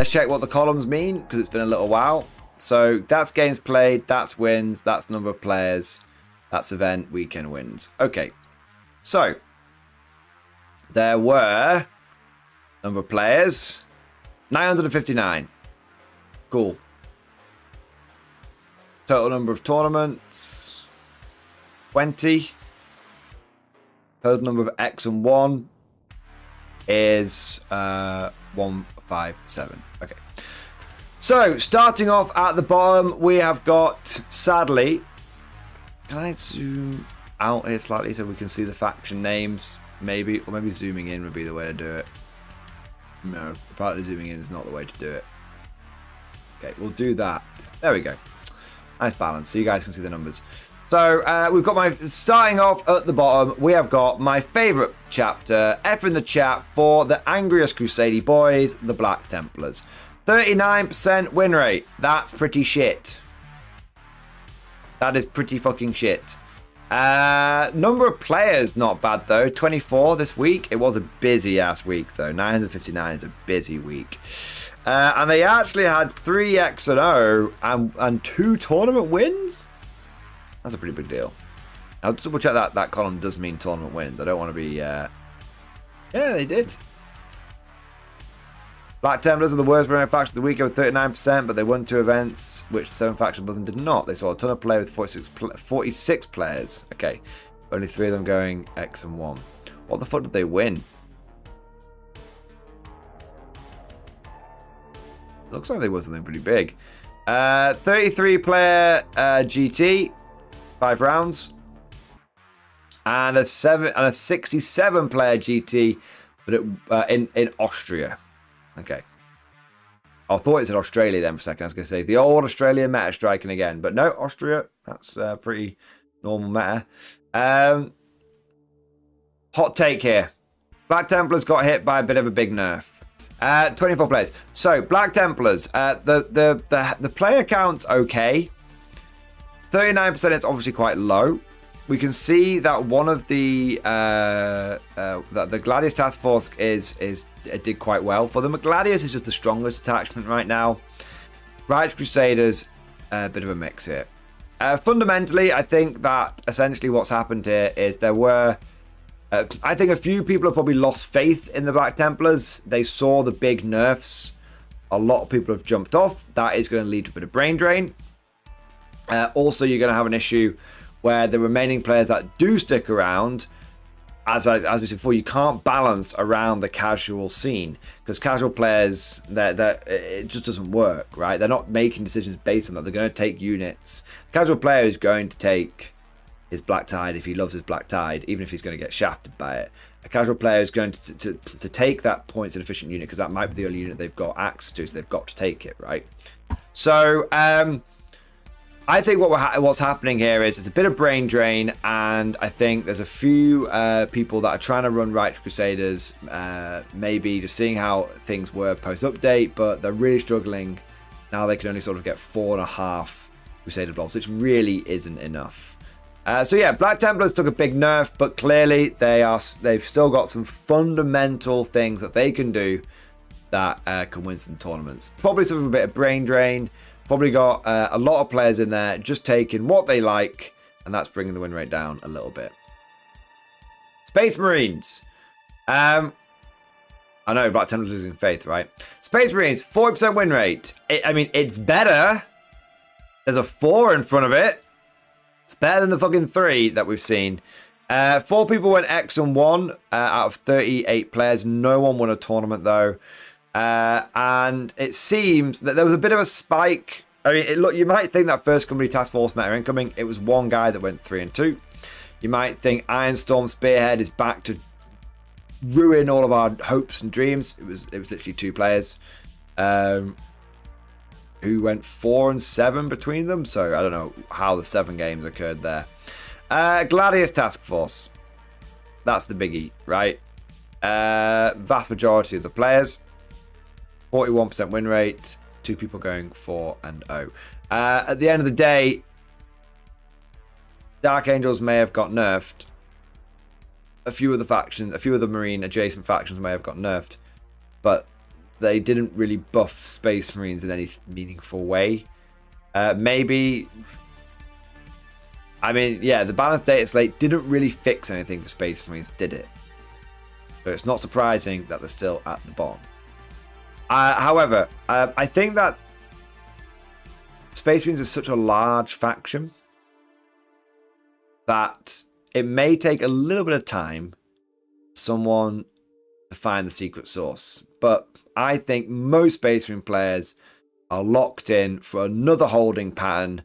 let's check what the columns mean, because it's been a little while. So that's games played, that's wins, that's number of players, that's event, weekend wins. Okay, so there were number of players, 959. Cool. Total number of tournaments, 20. Total number of X and 1 is 157. Okay. So, starting off at the bottom, we have got, sadly, can I zoom out here slightly so we can see the faction names? Maybe, or maybe zooming in would be the way to do it. No, apparently zooming in is not the way to do it. Okay, we'll do that. There we go. Nice balance, so you guys can see the numbers. So, we've got starting off at the bottom, we have got my favourite chapter, F in the chat, for the angriest Crusade boys, the Black Templars. 39% win rate. That's pretty shit. That is pretty fucking shit. Number of players, not bad though. 24 this week. It was a busy ass week though. 959 is a busy week. And they actually had 3 X and O and 2 tournament wins. That's a pretty big deal. I'll just double check that column does mean tournament wins. I don't want to be... Yeah, they did. Black Templars are the worst winning faction of the week over 39%, but they won 2 events, which 7 factions above them did not. They saw a ton of play with 46 players. Okay, only 3 of them going X and 1. What the fuck did they win? Looks like they won something pretty big. 33 player GT, 5 rounds, and a 67 player GT, but in Austria. Okay. I thought it said Australia then for a second. I was going to say the old Australia meta striking again. But no, Austria. That's pretty normal meta. Hot take here. Black Templars got hit by a bit of a big nerf. 24 players. So, Black Templars. The player count's okay. 39% is obviously quite low. We can see that one of the the Gladius Task Force did quite well for them. Gladius is just the strongest attachment right now. Righteous Crusaders, a bit of a mix here. Fundamentally, I think that essentially what's happened here is there were... I think a few people have probably lost faith in the Black Templars. They saw the big nerfs. A lot of people have jumped off. That is going to lead to a bit of brain drain. Also, you're going to have an issue where the remaining players that do stick around, as we said before, you can't balance around the casual scene because casual players, it just doesn't work, right? They're not making decisions based on that. They're going to take units. Casual player is going to take his Black Tide if he loves his Black Tide, even if he's going to get shafted by it. A casual player is going to take that points and efficient unit because that might be the only unit they've got access to, so they've got to take it, right? So, I think what's happening here is it's a bit of brain drain, and I think there's a few people that are trying to run Righteous Crusaders, maybe just seeing how things were post-update, but they're really struggling. Now they can only sort of get 4.5 Crusader blobs, which really isn't enough. So yeah, Black Templars took a big nerf, but clearly they've still got some fundamental things that they can do that can win some tournaments. Probably some of a bit of brain drain. Probably got a lot of players in there just taking what they like, and that's bringing the win rate down a little bit. Space Marines. I know, Black Templars losing faith, right? Space Marines, 40% win rate. I mean, it's better. There's a 4 in front of it. It's better than the fucking 3 that we've seen. 4 people went X and 1 out of 38 players. No one won a tournament, though. And it seems that there was a bit of a spike. I mean, look, you might think that First Company Task Force meta incoming. It was one guy that went 3 and 2. You might think Ironstorm Spearhead is back to ruin all of our hopes and dreams. It was literally 2 players who went 4 and 7 between them. So I don't know how the 7 games occurred there. Gladius Task Force. That's the biggie, right? Vast majority of the players. 41% win rate, 2 people going 4 and 0. At the end of the day, Dark Angels may have got nerfed. A few of the Marine adjacent factions may have got nerfed, but they didn't really buff Space Marines in any meaningful way. Maybe... I mean, yeah, the balanced data slate didn't really fix anything for Space Marines, did it? So it's not surprising that they're still at the bottom. However, I think that Space Marines is such a large faction that it may take a little bit of time for someone to find the secret source. But I think most Space Marine players are locked in for another holding pattern,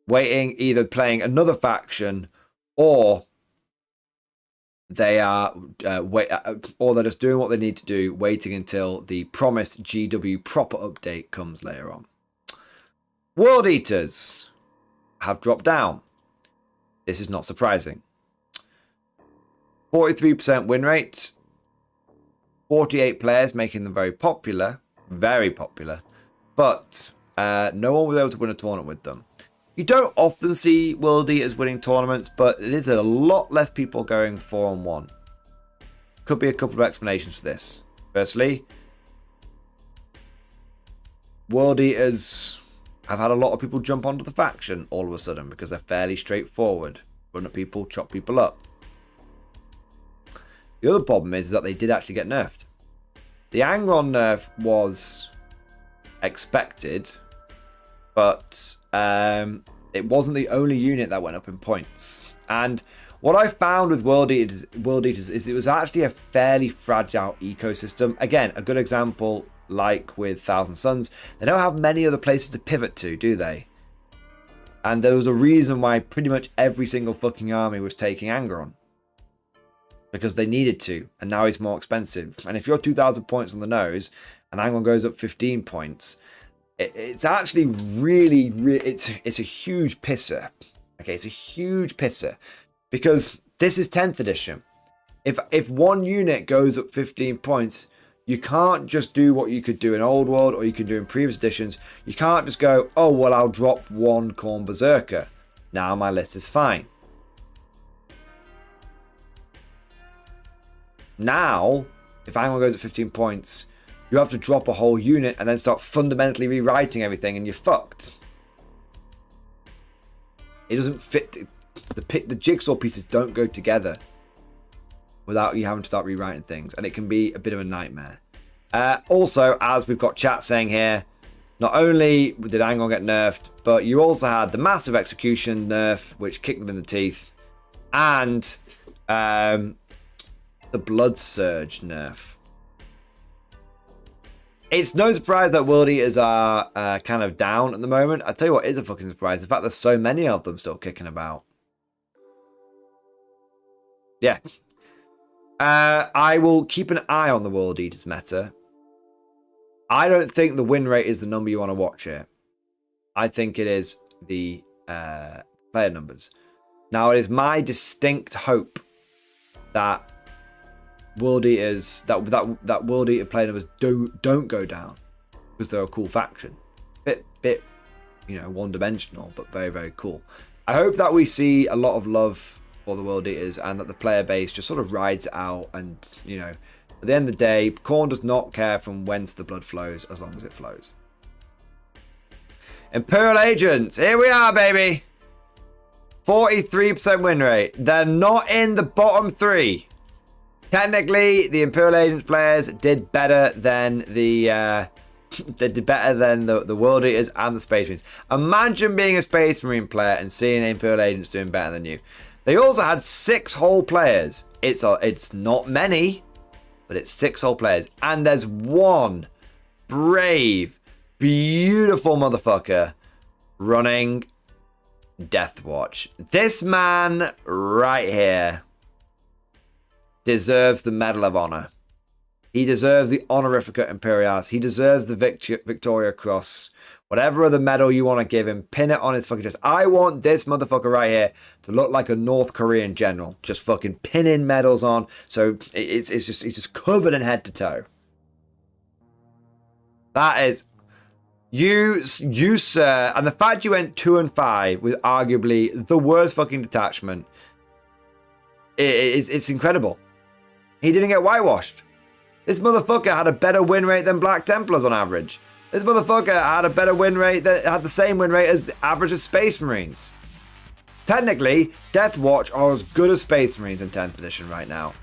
waiting, either playing another faction, or they are or they're just doing what they need to do, waiting until the promised GW proper update comes later on. World Eaters have dropped down. This is not surprising. 43% win rate, 48 players, making them very popular, but no one was able to win a tournament with them. You don't often see World Eaters winning tournaments, but it is a lot less people going 4-on-1. Could be a couple of explanations for this. Firstly, World Eaters have had a lot of people jump onto the faction all of a sudden because they're fairly straightforward. Run at people, chop people up. The other problem is that they did actually get nerfed. The Angron nerf was expected, but it wasn't the only unit that went up in points. And what I found with World Eaters is it was actually a fairly fragile ecosystem. Again, a good example, like with Thousand Suns, they don't have many other places to pivot to, do they? And there was a reason why pretty much every single fucking army was taking Angron. Because they needed to, and now it's more expensive. And if you're 2,000 points on the nose, and Angron goes up 15 points, it's actually really, it's a huge pisser. Okay, it's a huge pisser. Because this is 10th edition. If one unit goes up 15 points, you can't just do what you could do in Old World or you could do in previous editions. You can't just go, oh, well, I'll drop one Khorne Berserker. Now my list is fine. Now, if Angron goes at 15 points, you have to drop a whole unit and then start fundamentally rewriting everything, and you're fucked. It doesn't fit. The jigsaw pieces don't go together without you having to start rewriting things, and it can be a bit of a nightmare. Also, as we've got chat saying here, not only did Angron get nerfed, but you also had the Massive Execution nerf, which kicked them in the teeth, and the Blood Surge nerf. It's no surprise that World Eaters are kind of down at the moment. I tell you what is a fucking surprise. The fact there's so many of them still kicking about. Yeah. I will keep an eye on the World Eaters meta. I don't think the win rate is the number you want to watch here. I think it is the player numbers. Now, it is my distinct hope that World Eaters, that World Eater player numbers don't go down, because they're a cool faction. Bit, you know, one-dimensional, but very, very cool. I hope that we see a lot of love for the World Eaters and that the player base just sort of rides it out. And, you know, at the end of the day, Khorne does not care from whence the blood flows as long as it flows. Imperial Agents, here we are, baby. 43% win rate. They're not in the bottom three. Technically, the Imperial Agents players did better than the World Eaters and the Space Marines. Imagine being a Space Marine player and seeing Imperial Agents doing better than you. They also had 6 whole players. It's not many, but it's 6 whole players, and there's one brave, beautiful motherfucker running Deathwatch. This man right here deserves the Medal of Honor. He deserves the Honorifica Imperialis. He deserves the Victoria Cross. Whatever other medal you want to give him, pin it on his fucking chest. I want this motherfucker right here to look like a North Korean general. Just fucking pinning medals on. So he's just covered in head to toe. That is... You sir, and the fact you went 2-5 with arguably the worst fucking detachment, it's incredible. He didn't get whitewashed. This motherfucker had a better win rate than Black Templars on average. This motherfucker had a better win rate that had the same win rate as the average of Space Marines. Technically, Death Watch are as good as Space Marines in 10th edition right now.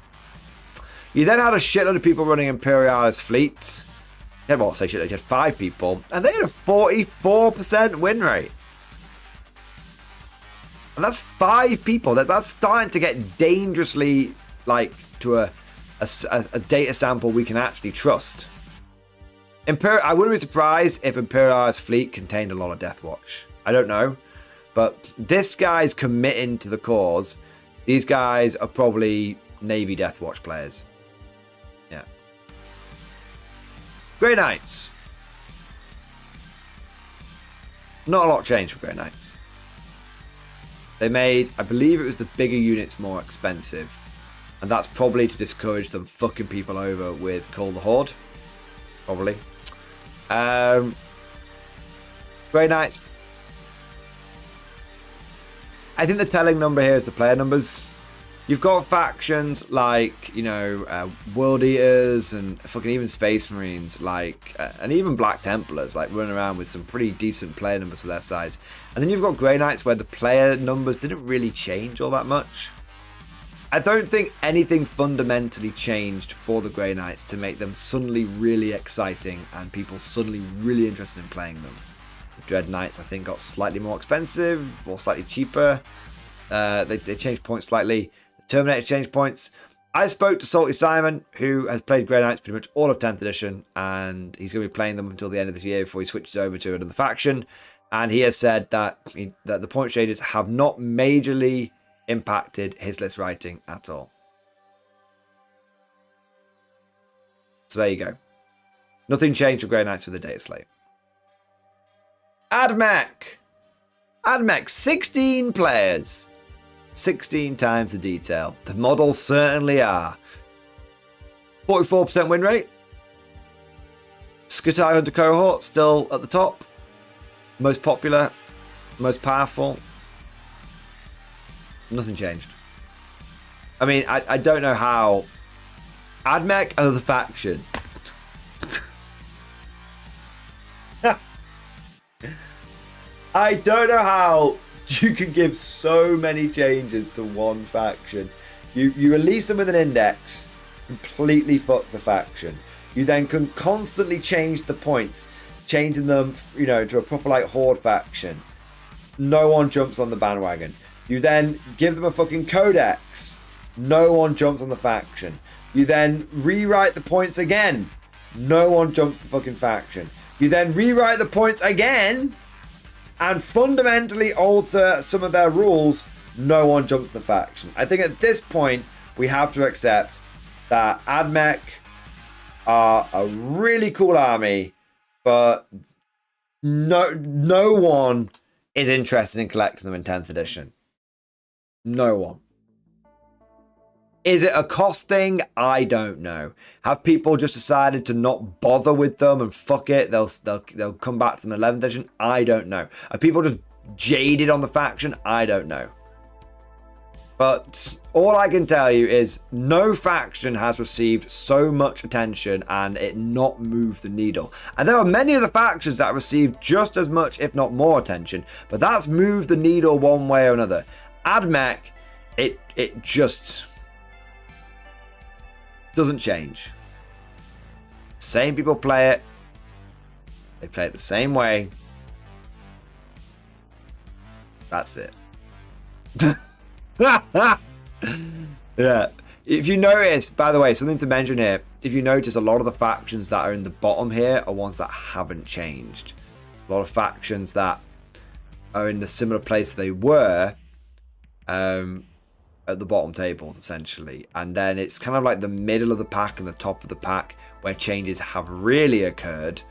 You then had a shitload of people running Imperialis fleet. You had 5 people, and they had a 44% win rate. And that's 5 people. That's starting to get dangerously like to a data sample we can actually trust. I wouldn't be surprised if Imperialis fleet contained a lot of Death Watch. I don't know. But this guy's committing to the cause. These guys are probably Navy Death Watch players. Yeah. Grey Knights. Not a lot changed for Grey Knights. They made, I believe it was the bigger units more expensive. And that's probably to discourage them fucking people over with Cull the Horde. Probably. Grey Knights. I think the telling number here is the player numbers. You've got factions like, World Eaters and fucking even Space Marines, and even Black Templars, running around with some pretty decent player numbers for their size. And then you've got Grey Knights where the player numbers didn't really change all that much. I don't think anything fundamentally changed for the Grey Knights to make them suddenly really exciting and people suddenly really interested in playing them. The Dread Knights, I think, got slightly more expensive or slightly cheaper. They changed points slightly. The Terminator changed points. I spoke to Salty Simon, who has played Grey Knights pretty much all of 10th edition, and he's going to be playing them until the end of this year before he switches over to another faction. And he has said that the point changes have not majorly impacted his list writing at all. So there you go. Nothing changed for Grey Knights with the data slate. AdMech. AdMech, 16 players. 16 times the detail. The models certainly are. 44% win rate. Skutai Hunter cohort still at the top. Most popular. Most powerful. Nothing changed. I mean, I don't know how. AdMech are the faction. I don't know how you can give so many changes to one faction. You release them with an index, completely fuck the faction. You then can constantly change the points, changing them, to a proper Horde faction. No one jumps on the bandwagon. You then give them a fucking codex. No one jumps on the faction. You then rewrite the points again. No one jumps the fucking faction. You then rewrite the points again and fundamentally alter some of their rules. No one jumps the faction. I think at this point, we have to accept that AdMech are a really cool army, but no one is interested in collecting them in 10th edition. No one. Is it a cost thing? I don't know. Have people just decided to not bother with them and fuck it? They'll come back to them in 11th edition? I don't know. Are people just jaded on the faction? I don't know. But all I can tell you is no faction has received so much attention and it not moved the needle. And there are many of the factions that received just as much, if not more attention, but that's moved the needle one way or another. AdMech, it just doesn't change. Same people play it. They play it the same way. That's it. Yeah. If you notice, by the way, something to mention here. If you notice, a lot of the factions that are in the bottom here are ones that haven't changed. A lot of factions that are in the similar place they were at the bottom tables, essentially. And then it's kind of like the middle of the pack and the top of the pack where changes have really occurred,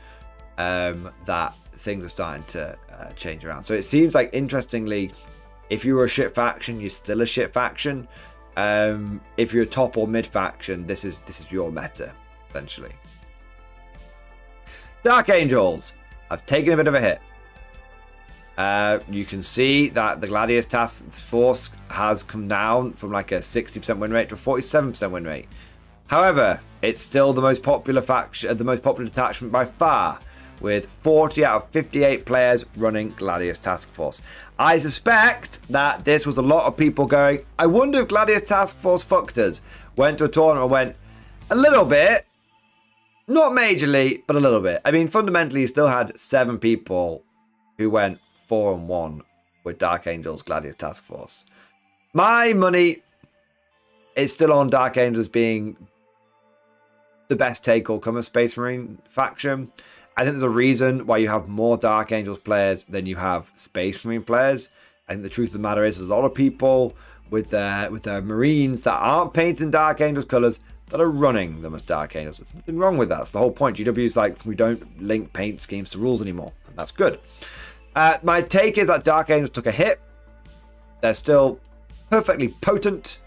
that things are starting to change around. So it seems like, interestingly, if you were a shit faction, you're still a shit faction. If you're a top or mid faction, this is your meta, essentially. Dark Angels have taken a bit of a hit. You can see that the Gladius Task Force has come down from like a 60% win rate to a 47% win rate. However, it's still the most popular faction, the most popular detachment by far, with 40 out of 58 players running Gladius Task Force. I suspect that this was a lot of people going, I wonder if Gladius Task Force fucked us. Went to a tournament and went, a little bit. Not majorly, but a little bit. I mean, fundamentally, you still had 7 people who went 4-1 with Dark Angels Gladius Task Force. My money is still on Dark Angels being the best take all comer Space Marine faction. I think there's a reason why you have more Dark Angels players than you have Space Marine players. I think the truth of the matter is there's a lot of people with their Marines that aren't painting Dark Angels colours that are running them as Dark Angels. There's nothing wrong with that. That's the whole point. GW is like, we don't link paint schemes to rules anymore. And that's good. My take is that Dark Angels took a hit. They're still perfectly potent,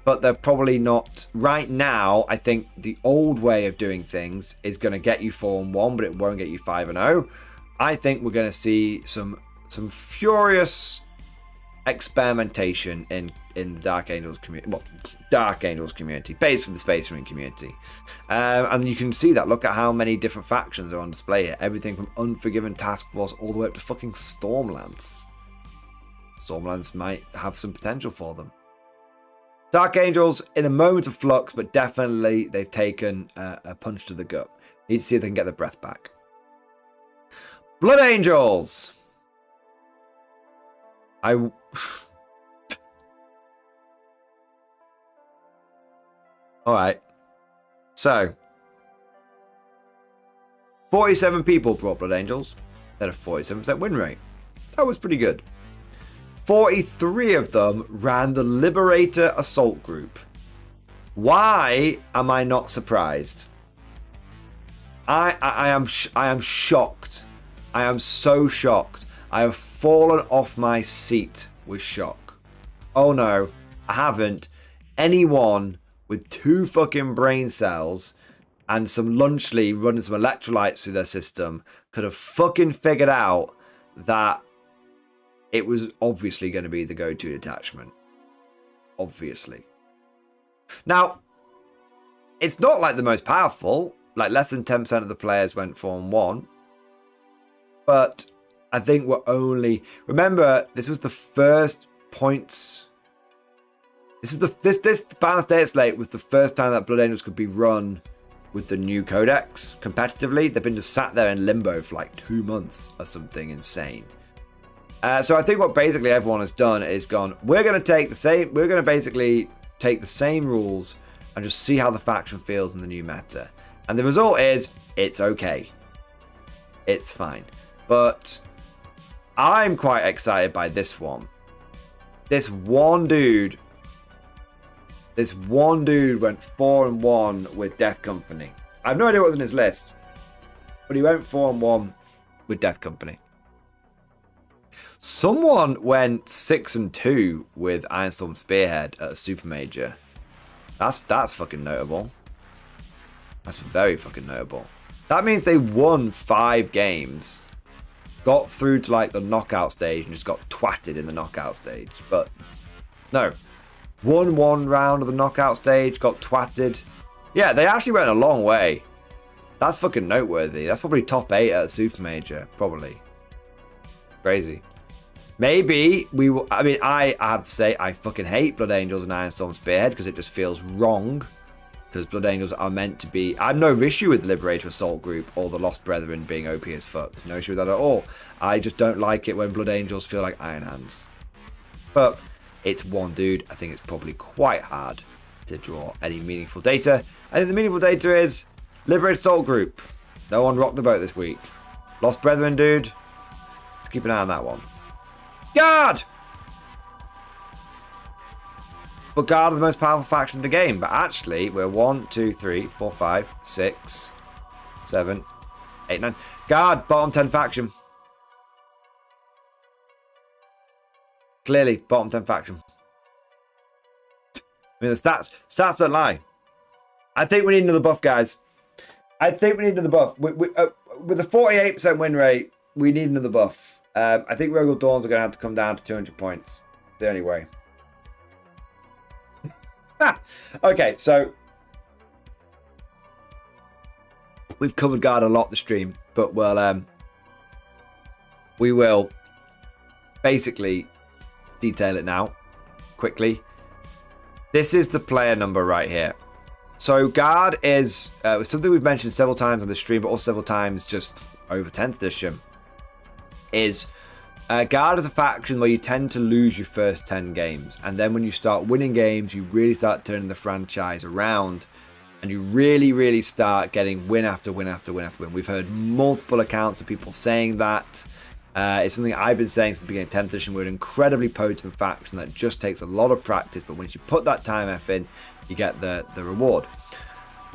but they're probably not right now. I think the old way of doing things is going to get you 4-1, but it won't get you 5-0. I think we're going to see some furious experimentation in the Dark Angels community. Well, Dark Angels community, basically the Space Marine community, and you can see that. Look at how many different factions are on display here. Everything from Unforgiven Task Force all the way up to fucking Stormlance. Stormlance might have some potential for them. Dark Angels in a moment of flux, but definitely they've taken a punch to the gut. Need to see if they can get their breath back. Blood Angels. Alright. So 47 people brought Blood Angels. They had a 47% win rate. That was pretty good. 43 of them ran the Liberator Assault Group. Why am I not surprised? I am shocked. I am so shocked. I have fallen off my seat with shock. Oh no, I haven't. Anyone with 2 fucking brain cells and some lunchly running some electrolytes through their system could have fucking figured out that it was obviously going to be the go-to detachment. Obviously. Now, it's not like the most powerful. Like, less than 10% of the players went 4-1. But I think we're only... Remember, this was the first points... This balanced data slate was the first time that Blood Angels could be run with the new codex competitively. They've been just sat there in limbo for like 2 months or something insane. So I think what basically everyone has done is gone, we're going to basically take the same rules and just see how the faction feels in the new meta. And the result is, it's okay. It's fine. But I'm quite excited by this one. This one dude went 4-1 with Death Company. I have no idea what was on his list, but he went 4-1 with Death Company. Someone went 6-2 with Ironstorm Spearhead at a Super Major. That's fucking notable. That's very fucking notable. That means they won 5 games, got through to like the knockout stage and just got twatted in the knockout stage. But no, won 1 round of the knockout stage, got twatted. Yeah, they actually went a long way. That's fucking noteworthy. That's probably top 8 at a Super Major, probably. Crazy. Maybe we will. I mean, I have to say, I fucking hate Blood Angels and Ironstorm Spearhead because it just feels wrong. Because Blood Angels are meant to be... I have no issue with the Liberator Assault Group or the Lost Brethren being OP as fuck. No issue with that at all. I just don't like it when Blood Angels feel like Iron Hands. But it's one dude. I think it's probably quite hard to draw any meaningful data. I think the meaningful data is Liberator Assault Group. No one rocked the boat this week. Lost Brethren, dude. Let's keep an eye on that one. Guard! But Guard are the most powerful faction in the game. But actually, we're 1, 2, 3, 4, 5, 6, 7, 8, 9. Guard, bottom 10 faction. Clearly, bottom 10 faction. I mean, the stats don't lie. I think we need another buff, guys. I think we need another buff. With a 48% win rate, we need another buff. I think Rogal Dawns are going to have to come down to 200 points. The only way. Okay, so We've covered guard a lot this stream, but we will basically detail it now quickly. This is the player number right here. So guard is something we've mentioned several times on the stream, but also several times just over 10th edition. Is guard is a faction where you tend to lose your first 10 games, and then when you start winning games, you really start turning the franchise around, and you really start getting win after win after win after win. We've heard multiple accounts of people saying that. It's something I've been saying since the beginning of 10th edition. We're an incredibly potent faction that just takes a lot of practice, but once you put that time in, you get the reward.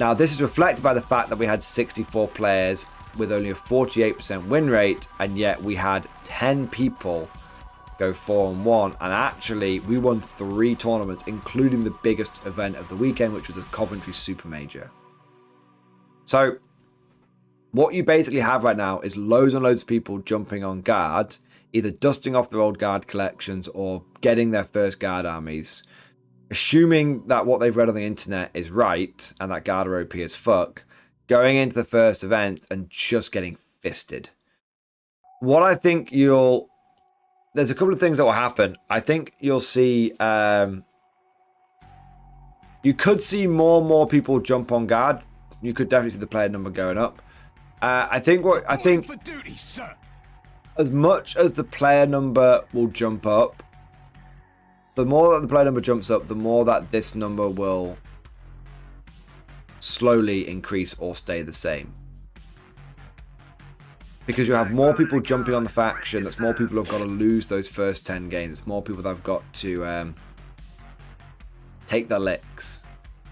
Now, this is reflected by the fact that we had 64 players with only a 48% win rate, and yet we had 10 people go 4-1, and actually we won 3 tournaments, including the biggest event of the weekend, which was a Coventry Super Major. So what you basically have right now is loads and loads of people jumping on guard, either dusting off their old guard collections or getting their first guard armies, assuming that what they've read on the internet is right and that guard are OP as fuck, going into the first event and just getting fisted. What I think there's a couple of things that will happen. I think you'll see, you could see more and more people jump on guard. You could definitely see the player number going up. I think for duty, sir. As much as the player number will jump up, the more that the player number jumps up, the more that this number will slowly increase or stay the same. Because you have more people jumping on the faction, that's more people who've got to lose those first 10 games. It's more people that have got to take their licks.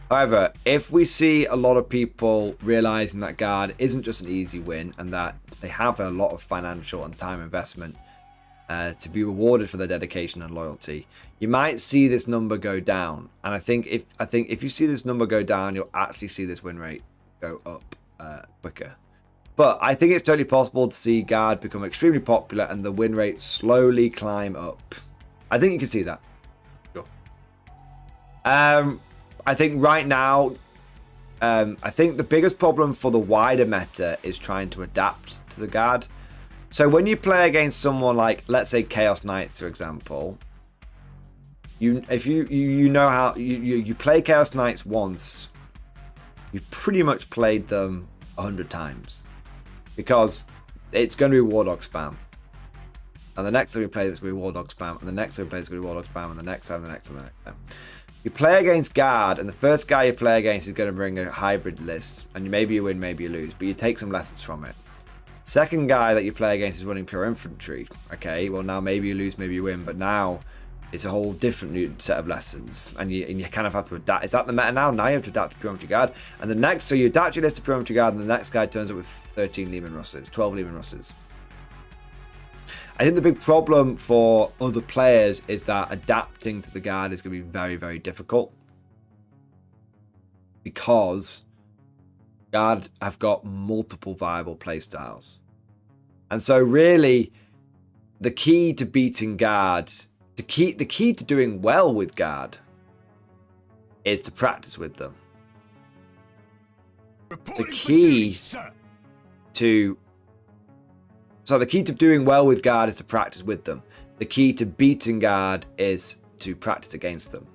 However, if we see a lot of people realizing that guard isn't just an easy win and that they have a lot of financial and time investment to be rewarded for their dedication and loyalty, you might see this number go down. And I think if you see this number go down, you'll actually see this win rate go up quicker. But I think it's totally possible to see guard become extremely popular and the win rate slowly climb up. I think you can see that. Sure. I think right now, I think the biggest problem for the wider meta is trying to adapt to the guard. So when you play against someone like, let's say, Chaos Knights, for example, you play Chaos Knights once, you've pretty much played them 100 times, because it's going to be War Dog spam. And the next time you play, it's going to be War Dog spam, and the next time you play, it's going to be War Dog spam, and the next time, the next time, the next time. You play against guard, and the first guy you play against is going to bring a hybrid list, and maybe you win, maybe you lose, but you take some lessons from it. Second guy that you play against is running pure infantry. Okay, well now maybe you lose, maybe you win, but now it's a whole different new set of lessons, and you kind of have to adapt. Is that the meta now? Now you have to adapt to pure infantry guard, and the next, so you adapt your list to pure infantry guard, and the next guy turns up with 13 Lehman Russes, 12 Lehman Russes. I think the big problem for other players is that adapting to the guard is going to be very, very difficult, because guard have got multiple viable playstyles. And so really, the key to beating guard, the key to doing well with guard is to practice with them. The key to doing well with guard is to practice with them. The key to beating guard is to practice against them,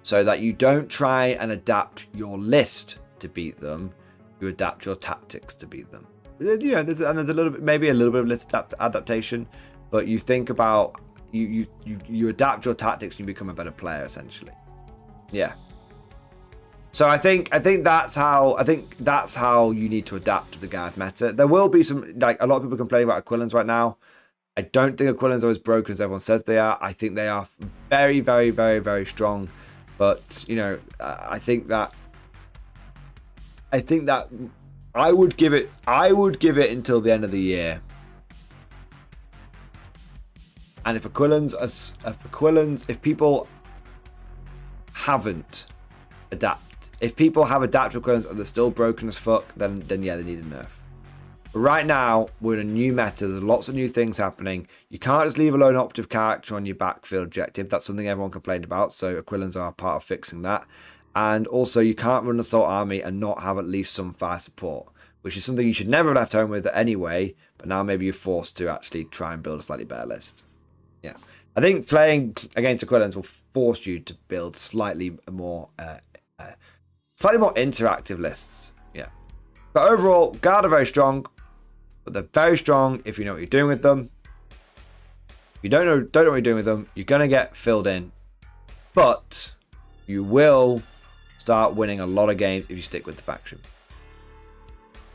so that you don't try and adapt your list to beat them. You adapt your tactics to beat them. Yeah, there's a little bit, maybe a little bit of list adaptation, but you think about you adapt your tactics and you become a better player, essentially. Yeah. So I think that's how you need to adapt to the guard meta. There will be some, like, a lot of people complaining about Aquilans right now. I don't think Aquilans are as broken as everyone says they are. I think they are very, very, very, very strong. But you know, I think that I would give it until the end of the year. And if people haven't if people have adapted Aquilans and they're still broken as fuck, then yeah, they need a nerf. But right now, we're in a new meta. There's lots of new things happening. You can't just leave a lone operative character on your backfield objective. That's something everyone complained about. So Aquilans are part of fixing that. And also, you can't run an assault army and not have at least some fire support. which is something you should never have left home with anyway, but now maybe you're forced to actually try and build a slightly better list. Yeah. I think playing against Aquilans will force you to build slightly more interactive lists. Yeah. But overall, Guard are very strong, but they're very strong if you know what you're doing with them. If you don't know what you're doing with them, you're going to get filled in. But you will start winning a lot of games if you stick with the faction.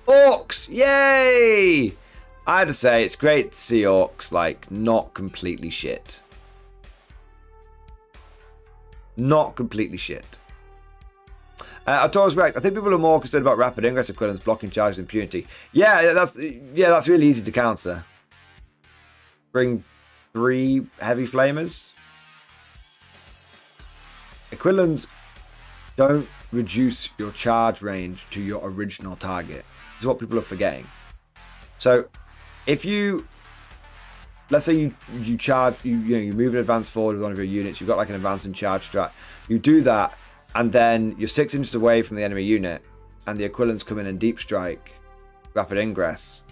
Orcs! Yay! I have to say, it's great to see Orcs, like, not completely shit. Not completely shit. Artoros Rex, I think people are more concerned about rapid ingress Aquilans blocking charges and impunity. Yeah, that's really easy to counter. Bring 3 heavy flamers. Aquilans don't reduce your charge range to your original target. This is what people are forgetting. So, if you, let's say you charge, you move an advance forward with one of your units, you've got like an advance and charge strat, you do that, and then you're 6 inches away from the enemy unit, and the Aquilans come in and deep strike, rapid ingress.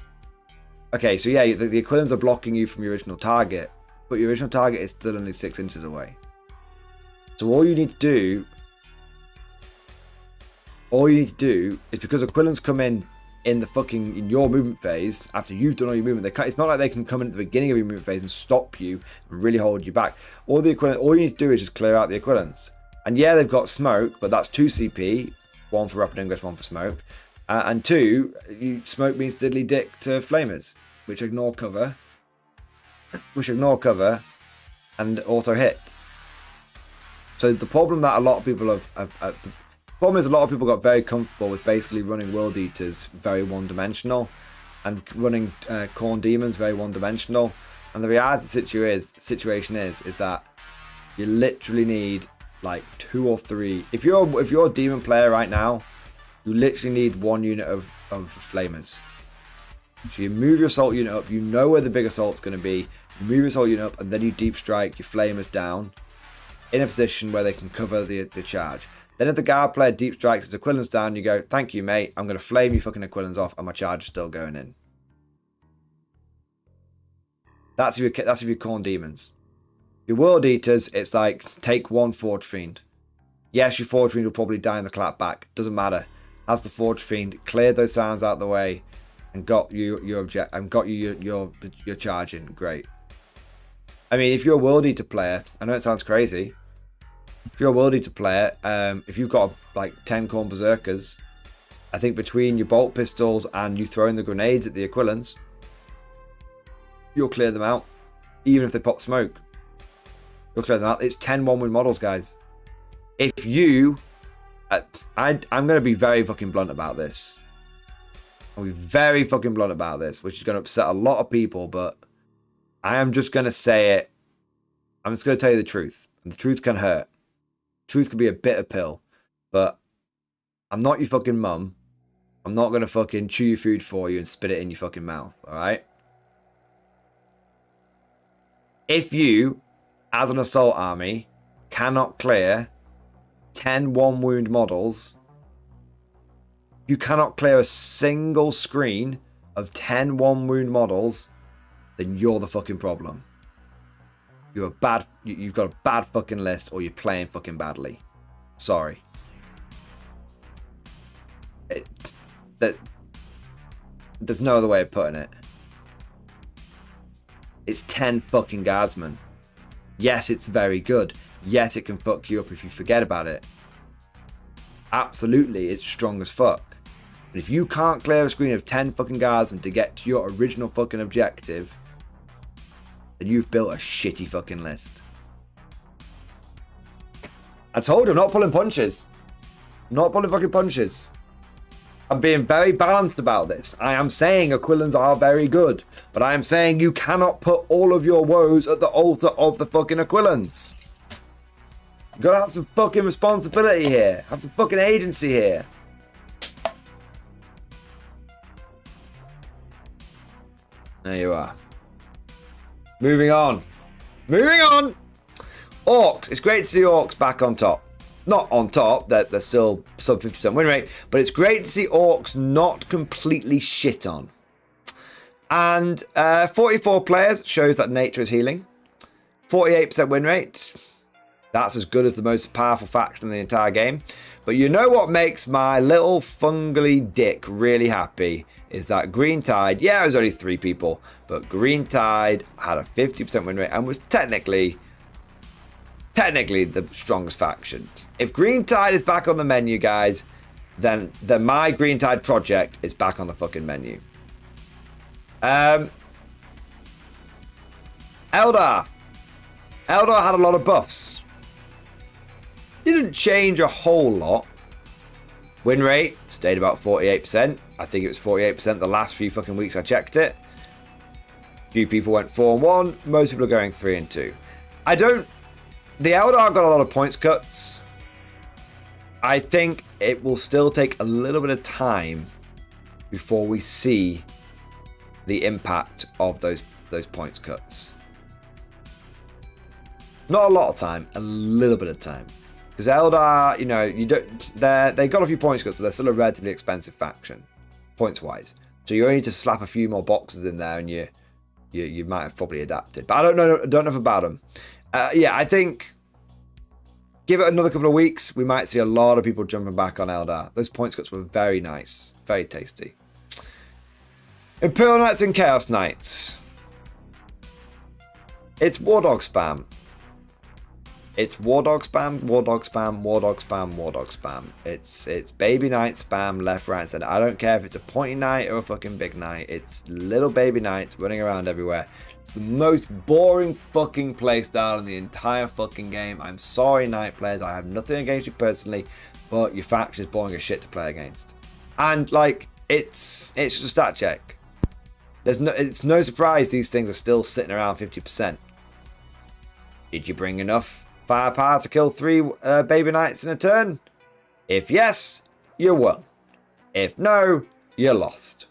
Okay, so yeah, the Aquilans are blocking you from your original target, but your original target is still only 6 inches away. So all you need to do is, because Aquilans come in your movement phase after you've done all your movement, it's not like they can come in at the beginning of your movement phase and stop you and really hold you back. All you need to do is just clear out the Aquilans. And yeah, they've got smoke, but that's 2 CP, 1 for rapid ingress, 1 for smoke, and 2, smoke means diddly dick to flamers, which ignore cover, and auto hit. So the problem that a lot of people the problem is a lot of people got very comfortable with basically running World Eaters very one-dimensional and running Corn Demons very one-dimensional. And the reality of the situation is that you literally need like 2 or 3. If you're a Demon player right now, you literally need 1 unit of Flamers. So you move your assault unit up, you know where the big assault's going to be, you move your assault unit up, and then you deep strike your Flamers down in a position where they can cover the charge. Then if the guard player deep strikes his Aquilans down, you go, thank you, mate, I'm going to flame you fucking Aquilans off, and my charge is still going in. That's if you're Corn Demons. Your World Eaters, it's like, take 1 Forge Fiend. Yes, your Forge Fiend will probably die in the clap back. Doesn't matter. As the Forge Fiend, cleared those sounds out of the way and got you your charge in. Great. I mean, if you're a World Eater player, I know it sounds crazy. If you're a World Eater player, if you've got like 10 Corn Berserkers, I think between your bolt pistols and you throwing the grenades at the Aquilans, you'll clear them out. Even if they pop smoke, you'll clear them out. It's 10 1-win models, guys. If you, I'm going to be very fucking blunt about this. I'll be very fucking blunt about this, which is going to upset a lot of people, but I am just going to say it. I'm just going to tell you the truth. And the truth can hurt. Truth can be a bitter pill. But I'm not your fucking mum. I'm not going to fucking chew your food for you and spit it in your fucking mouth. Alright? If you, as an assault army, cannot clear 10 1-wound models, you cannot clear a single screen of 10 1-wound models, then you're the fucking problem. You've got a bad fucking list, or you're playing fucking badly. Sorry. There's no other way of putting it. It's 10 fucking guardsmen. Yes, it's very good. Yes, it can fuck you up if you forget about it. Absolutely, it's strong as fuck. But if you can't clear a screen of 10 fucking guardsmen to get to your original fucking objective, then you've built a shitty fucking list. I told you, I'm not pulling punches. I'm not pulling fucking punches. I'm being very balanced about this. I am saying Aquilans are very good, but I am saying you cannot put all of your woes at the altar of the fucking Aquilans. You gotta have some fucking responsibility here. Have some fucking agency here. There you are. Moving on. Moving on! Orcs. It's great to see Orcs back on top. Not on top, they're still sub 50% win rate, but it's great to see orcs not completely shit on. And 44 players shows that nature is healing. 48% win rate. That's as good as the most powerful faction in the entire game. But you know what makes my little fungally dick really happy is that Green Tide, yeah, it was only 3 people, but Green Tide had a 50% win rate and was technically the strongest faction. If Green Tide is back on the menu, guys, then my Green Tide project is back on the fucking menu. Eldar had a lot of buffs. Didn't change a whole lot. Win rate stayed about 48%. I think it was 48% the last few fucking weeks I checked it. Few people went 4-1. Most people are going 3-2. The Eldar got a lot of points cuts. I think it will still take a little bit of time before we see the impact of those points cuts. Not a lot of time, a little bit of time. Because Eldar, you know, they got a few points cuts, but they're still a relatively expensive faction, points wise. So you only need to slap a few more boxes in there, and you might have probably adapted. But I don't know about them. Yeah, I think give it another couple of weeks, we might see a lot of people jumping back on Eldar. Those points cuts were very nice, very tasty. Imperial Knights and Chaos Knights. It's Wardog spam. It's Wardog spam, Wardog spam, Wardog spam, Wardog spam. It's baby knight spam left, right, center. I don't care if it's a pointy knight or a fucking big knight. It's little baby knights running around everywhere. It's the most boring fucking playstyle in the entire fucking game. I'm sorry, knight players. I have nothing against you personally, but your faction is boring as shit to play against. And like, it's just a stat check. It's no surprise these things are still sitting around 50%. Did you bring enough firepower to kill 3 baby knights in a turn? If yes, you won. If no, you lost.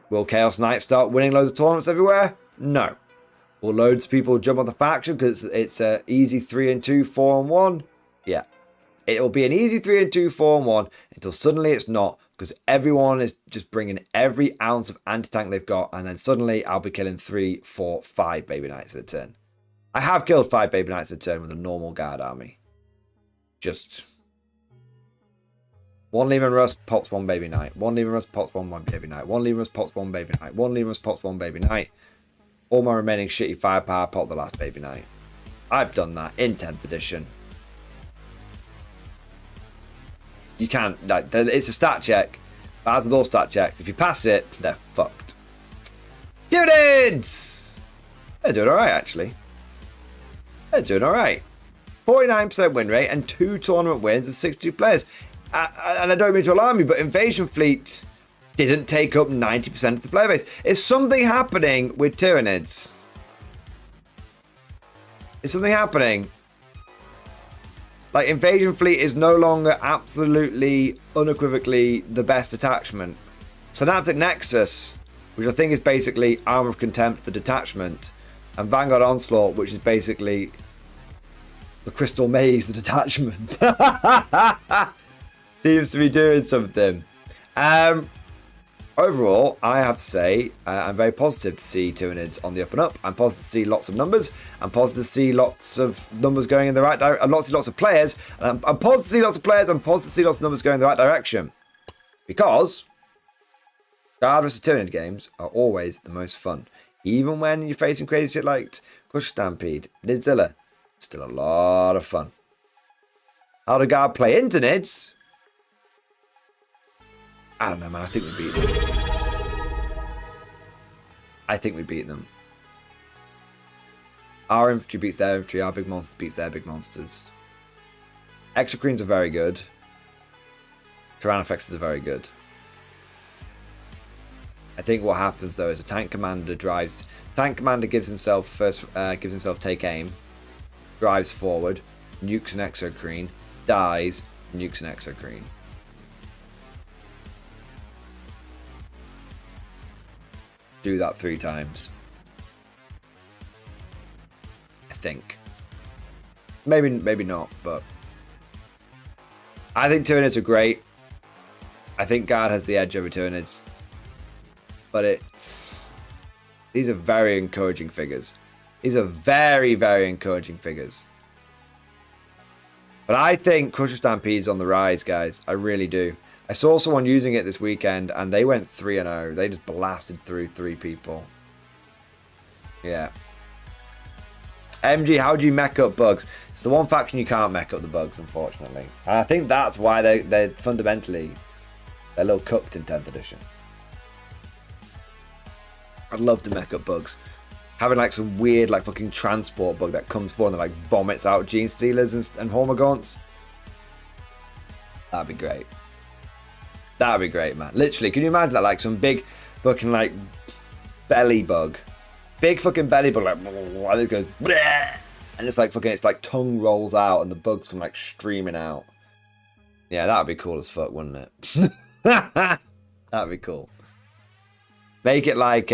Will Chaos Knights start winning loads of tournaments everywhere? No. Will loads of people jump on the faction because it's an easy 3-2, 4-1? Yeah. It'll be an easy 3-2, 4-1 until suddenly it's not, because everyone is just bringing every ounce of anti-tank they've got, and then suddenly I'll be killing 3, 4, 5 baby knights at a turn. I have killed 5 baby knights a turn with a normal guard army. Just 1 Lehman Russ pops 1 baby knight. 1 Lehman Russ pops 1 baby knight. 1 Lehman Russ pops 1 baby knight. 1 Lehman Russ pops 1 baby knight. All my remaining shitty firepower pop the last baby knight. I've done that in 10th edition. You can't, like, it's a stat check. But as with all stat checks, if you pass it, they're fucked. Dudes! They're doing alright, actually. They're doing alright. 49% win rate and 2 tournament wins and 62 players. And I don't mean to alarm you, but Invasion Fleet didn't take up 90% of the player base. Is something happening with Tyranids? Is something happening? Like, Invasion Fleet is no longer absolutely, unequivocally the best attachment. Synaptic Nexus, which I think is basically Armor of Contempt, the detachment, and Vanguard Onslaught, which is basically the Crystal Maze, the detachment. Seems to be doing something. Overall, I have to say, I'm very positive to see Tyranids on the up and up. I'm positive to see lots of numbers. I'm positive to see lots of numbers going in the right direction. Lots of players. I'm positive to see lots of players. I'm positive to see lots of numbers going in the right direction. Because Guard vs Tyranid games are always the most fun. Even when you're facing crazy shit like Crush Stampede, Nidzilla, still a lot of fun. How do Guard play into Nids? I don't know, man. I think we beat them. Our infantry beats their infantry. Our big monsters beats their big monsters. Exocrines are very good. Tyrannofexes are very good. I think what happens though is a tank commander gives himself take aim, drives forward, nukes an exocrine, dies, nukes an exocrine. Do that 3 times. I think. Maybe not, but I think Tyranids are great. I think Guard has the edge over Tyranids. But these are very encouraging figures. These are very, very encouraging figures. But I think Crusher Stampede's on the rise, guys. I really do. I saw someone using it this weekend, and they went 3-0. They just blasted through 3 people. Yeah. MG, how do you mech up bugs? It's the one faction you can't mech up the bugs, unfortunately. And I think that's why they're fundamentally... They're a little cooked in 10th edition. I'd love to mech up bugs. Having like some weird like fucking transport bug that comes forward and like vomits out Gene Stealers and Hormagaunts. That'd be great. That'd be great, man. Literally, can you imagine that? Like some big fucking like belly bug. Big fucking belly bug like and it goes bleh, and it's like fucking, it's like tongue rolls out and the bugs come like streaming out. Yeah, that'd be cool as fuck, wouldn't it? That'd be cool. Make it like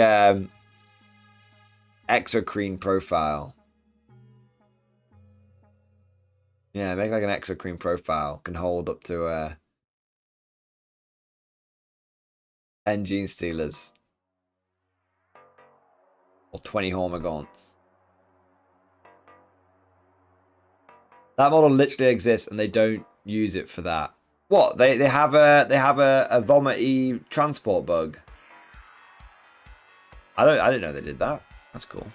Exocrine profile. Yeah, make like an Exocrine profile. Can hold up to 10 Gene Stealers. Or 20 Hormagaunts. That model literally exists and they don't use it for that. What? They have a vomit-y transport bug. I didn't know they did that. That's cool.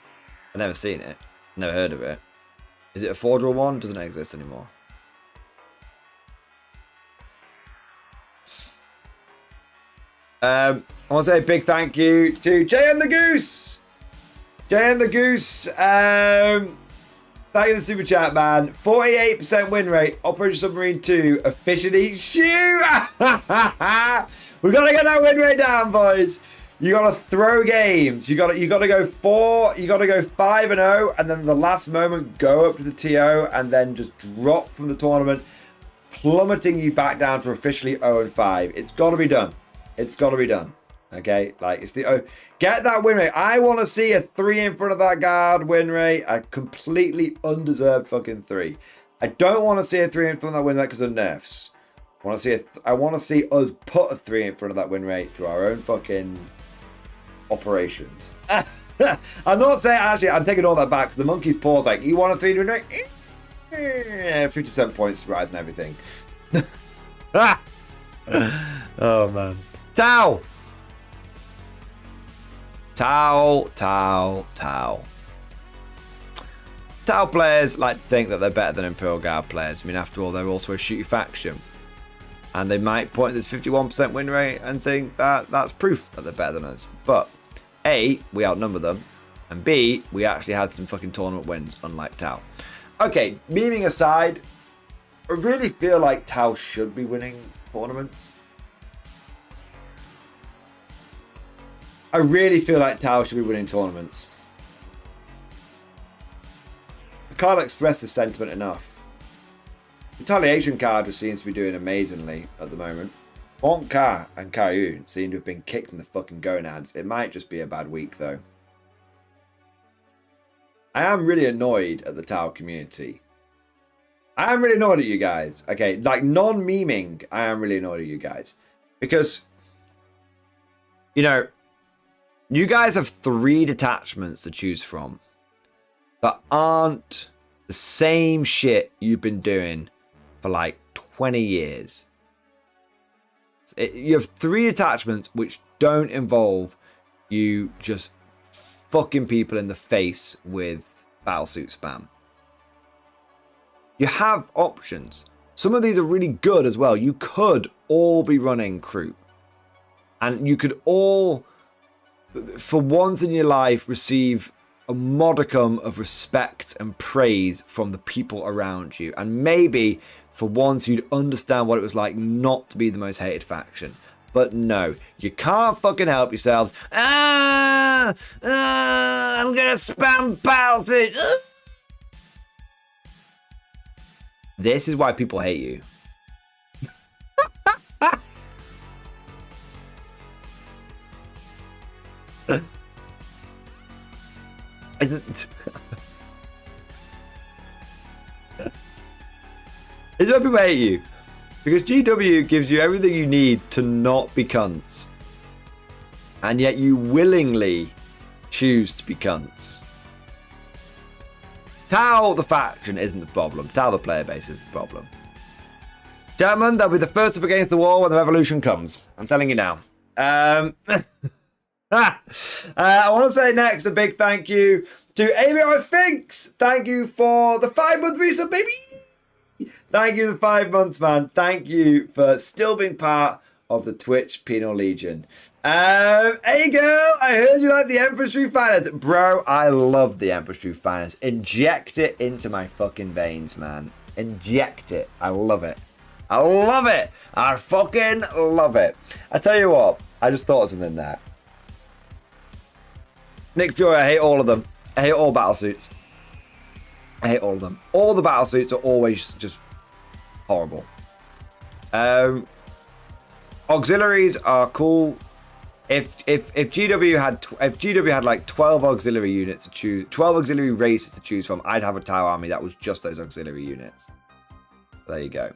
I've never seen it. Never heard of it. Is it a 4-draw one? Doesn't exist anymore. I want to say a big thank you to JM the Goose. JM the Goose. Thank you for the super chat, man. 48% win rate. Operation Submarine 2 officially shoot. We gotta get that win rate down, boys. You gotta throw games. You gotta go 4. You gotta go 5-0, and then the last moment go up to the TO, and then just drop from the tournament, plummeting you back down to officially 0-5. It's gotta be done. It's gotta be done. Okay, like it's the get that win rate. I want to see a 3 in front of that guard win rate. A completely undeserved fucking 3. I don't want to see a 3 in front of that win rate because of nerfs. I want to see us put a 3 in front of that win rate through our own fucking operations. I'm not saying, actually, I'm taking all that back because the monkey's paw's like, you want a 3 win rate? 50% points rise and everything. Oh man. Tau. Tau players like to think that they're better than Imperial Guard players. I mean, after all, they're also a shooty faction. And they might point at this 51% win rate and think that that's proof that they're better than us. But A, we outnumber them. And B, we actually had some fucking tournament wins, unlike Tau. Okay, memeing aside, I really feel like Tau should be winning tournaments. I really feel like Tau should be winning tournaments. I can't express this sentiment enough. Retaliation card just seems to be doing amazingly at the moment. Bonka and Kayun seem to have been kicked in the fucking gonads. It might just be a bad week though. I am really annoyed at the Tau community. I am really annoyed at you guys. Okay, like non-memeing, I am really annoyed at you guys. Because, you know, you guys have 3 detachments to choose from that aren't the same shit you've been doing for like 20 years. You have 3 detachments which don't involve you just fucking people in the face with battlesuit spam. You have options. Some of these are really good as well. You could all be running Crew. And you could all, for once in your life, receive a modicum of respect and praise from the people around you. And maybe for once you'd understand what it was like not to be the most hated faction. But no, you can't fucking help yourselves. I'm gonna spam battlesuit. This is why people hate you. Isn't this is why people hate you. Because GW gives you everything you need to not be cunts. And yet you willingly choose to be cunts. Tau, the faction, isn't the problem. Tau, the player base, is the problem. Gentlemen, they'll be the first up against the wall when the revolution comes. I'm telling you now. I want to say next a big thank you to ABR Sphinx. Thank you for the 5-month resub, baby. Thank you for the 5 months, man. Thank you for still being part of the Twitch Penal Legion. Hey girl, I heard you like the Emperor's True Finance. Bro, I love the Emperor's True Finance. Inject it into my fucking veins, man. Inject it. I love it. I love it. I fucking love it. I tell you what, I just thought of something there. Nick Fury, I hate all of them. I hate all battle suits. I hate all of them. All the battle suits are always just horrible. Auxiliaries are cool. If GW had like 12 auxiliary units to choose, 12 auxiliary races to choose from, I'd have a Tau army that was just those auxiliary units. There you go.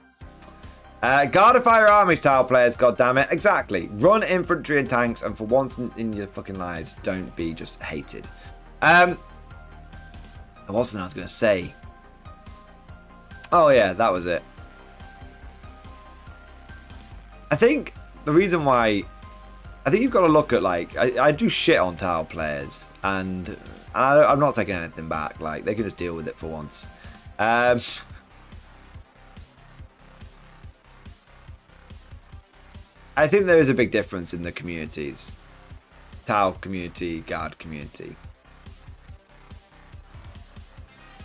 Guard of Fire armies, Tau players, goddammit. Exactly. Run infantry and tanks, and for once in your fucking lives, don't be just hated. What was I was going to say? Oh yeah, that was it. I think the reason why... I think you've got to look at, like... I do shit on Tau players, and I'm not taking anything back. Like, they can just deal with it for once. I think there is a big difference in the communities. Tau community, Guard community.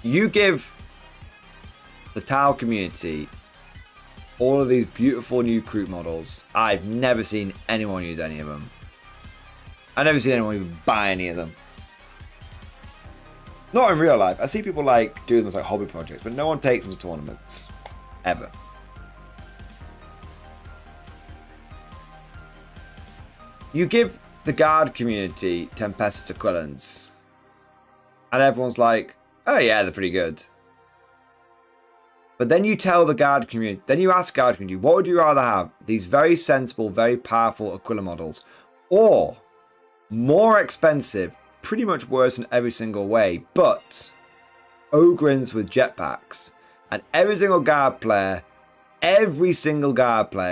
You give the Tau community all of these beautiful new recruit models. I've never seen anyone use any of them. I've never seen anyone even buy any of them. Not in real life. I see people like doing them as like hobby projects, but no one takes them to tournaments. Ever. You give the Guard community Tempestus Aquilans, and everyone's like, oh yeah, they're pretty good. But then you tell the Guard community, then you ask Guard community, what would you rather have? These very sensible, very powerful Aquila models, or more expensive, pretty much worse in every single way, but Ogrins with jetpacks. And every single Guard player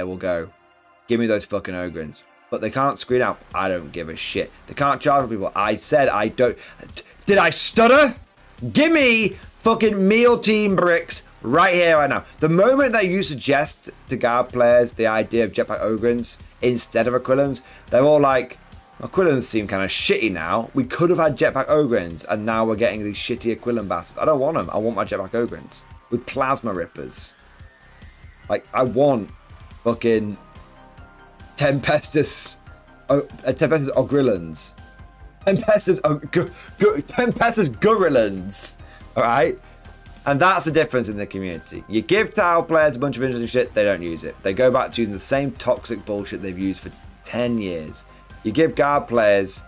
will go, give me those fucking Ogrins. But they can't screen out. I don't give a shit. They can't charge people. I said I don't. Did I stutter? Give me fucking meal team bricks right here, right now. The moment that you suggest to Guard players the idea of jetpack Ogrins instead of Aquilans, they're all like, Aquilans seem kind of shitty now. We could have had jetpack Ogrins, and now we're getting these shitty Aquilan bastards. I don't want them. I want my jetpack Ogrins with plasma rippers. Like, I want fucking Tempestus Ogrillans. Tempestus Gurillans. Alright? And that's the difference in the community. You give Tau players a bunch of interesting shit, they don't use it. They go back to using the same toxic bullshit they've used for 10 years. You give Guard players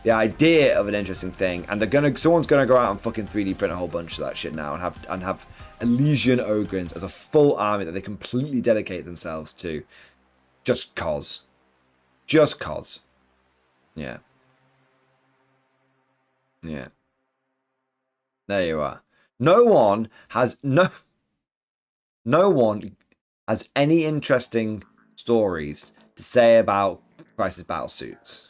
the idea of an interesting thing, and someone's gonna go out and fucking 3D print a whole bunch of that shit now and have Elysian Ogrins as a full army that they completely dedicate themselves to. Just cause. Just cause. Yeah. Yeah. There you are. No one has any interesting stories to say about Crisis Battle Suits.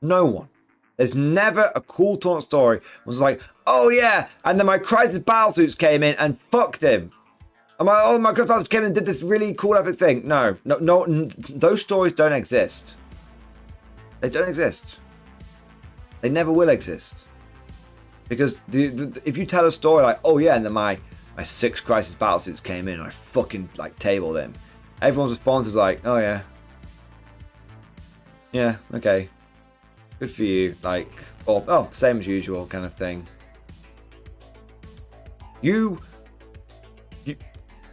No one. There's never a cool taunt story. It was like, oh yeah, and then my Crisis Battle Suits came in and fucked him. I'm like, oh, my Crisis Battle Suits came in and did this really cool epic thing. No, those stories don't exist. They don't exist. They never will exist. Because if you tell a story like, oh yeah, and then my 6 Crisis Battle Suits came in and I fucking like tabled him, everyone's response is like, oh yeah. Yeah, okay. Good for you. Like, or, oh, same as usual kind of thing.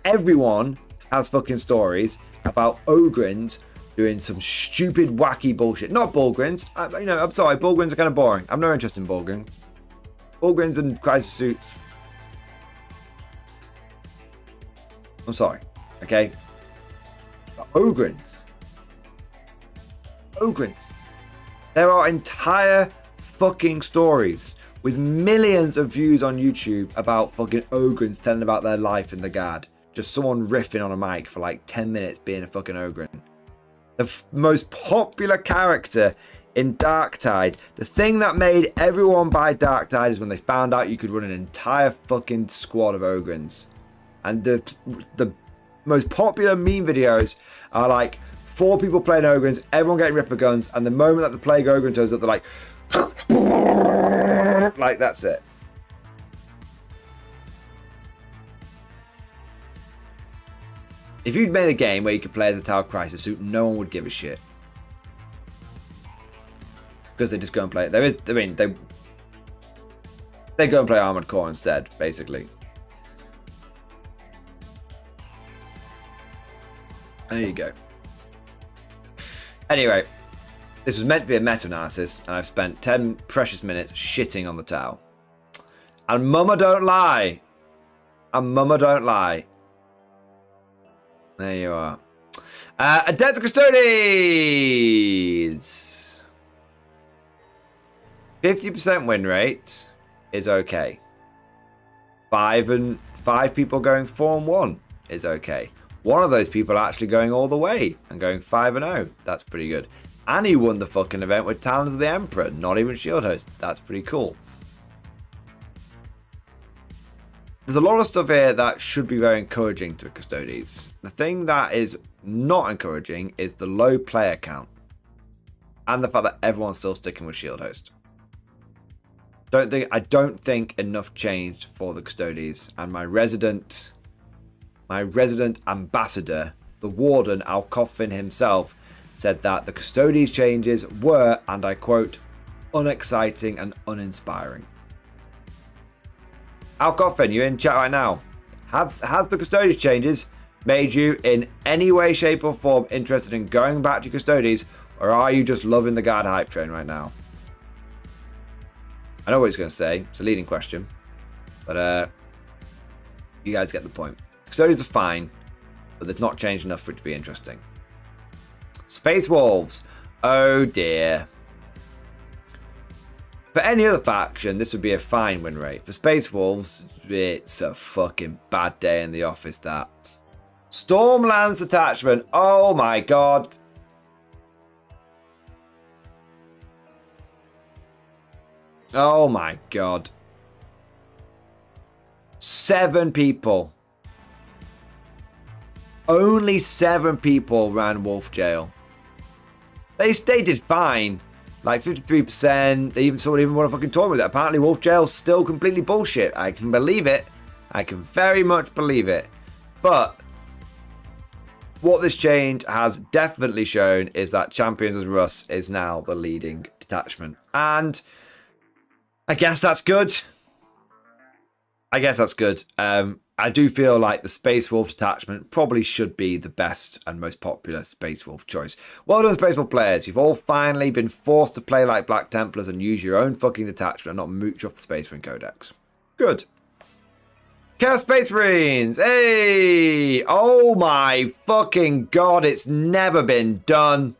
Everyone has fucking stories about Ogrins doing some stupid, wacky bullshit. Not Bullgrins. I'm sorry, Bullgrins are kind of boring. I'm no interest in Bullgrins. Bullgrins and Crisis Suits. I'm sorry. Okay? But Ogrins. Ogrins. There are entire fucking stories with millions of views on YouTube about fucking Ogrins telling about their life in the Guard. Just someone riffing on a mic for like 10 minutes being a fucking Ogrin. The most popular character in Darktide. The thing that made everyone buy Darktide is when they found out you could run an entire fucking squad of Ogrins. And the most popular meme videos are like 4 people playing Ogrins, everyone getting Ripper guns, and the moment that the Plague Ogrin turns up, they're like that's it. If you'd made a game where you could play as a Tower Crisis suit, no one would give a shit. Because they just go and play it. They go and play Armored Core instead, basically. There you go. Anyway, this was meant to be a meta-analysis, and I've spent 10 precious minutes shitting on the Tau. And mama don't lie. And mama don't lie. There you are. Adept Custodes. 50% win rate is okay. 5 people going 4-1 is okay. One of those people actually going all the way and going 5-0. That's pretty good. And he won the fucking event with Talons of the Emperor, not even Shield Host. That's pretty cool. There's a lot of stuff here that should be very encouraging to Custodes. The thing that is not encouraging is the low player count. And the fact that everyone's still sticking with Shield Host. I don't think enough changed for the Custodes. And my resident ambassador, the Warden, Al Coffin himself, said that the Custodes changes were, and I quote, unexciting and uninspiring. Al Coffin, you're in chat right now. Has the Custodes changes made you in any way, shape or form interested in going back to Custodes, or are you just loving the Guard hype train right now? I know what he's going to say. It's a leading question. But you guys get the point. Custodes are fine, but they've not changed enough for it to be interesting. Space Wolves. Oh dear. For any other faction, this would be a fine win rate. For Space Wolves, it's a fucking bad day in the office, that. Stormlands detachment. Oh my god. Oh my god. 7 people. Only 7 people ran Wolf Jail. They did fine. Like 53%. They even want to fucking talk with it. Apparently Wolf Jail's still completely bullshit. I can believe it. I can very much believe it. But what this change has definitely shown is that Champions as Russ is now the leading detachment. And I guess that's good. I do feel like the Space Wolf detachment probably should be the best and most popular Space Wolf choice. Well done, Space Wolf players. You've all finally been forced to play like Black Templars and use your own fucking detachment and not mooch off the Space Marine Codex. Good. Chaos Space Marines. Hey! Oh my fucking god, it's never been done.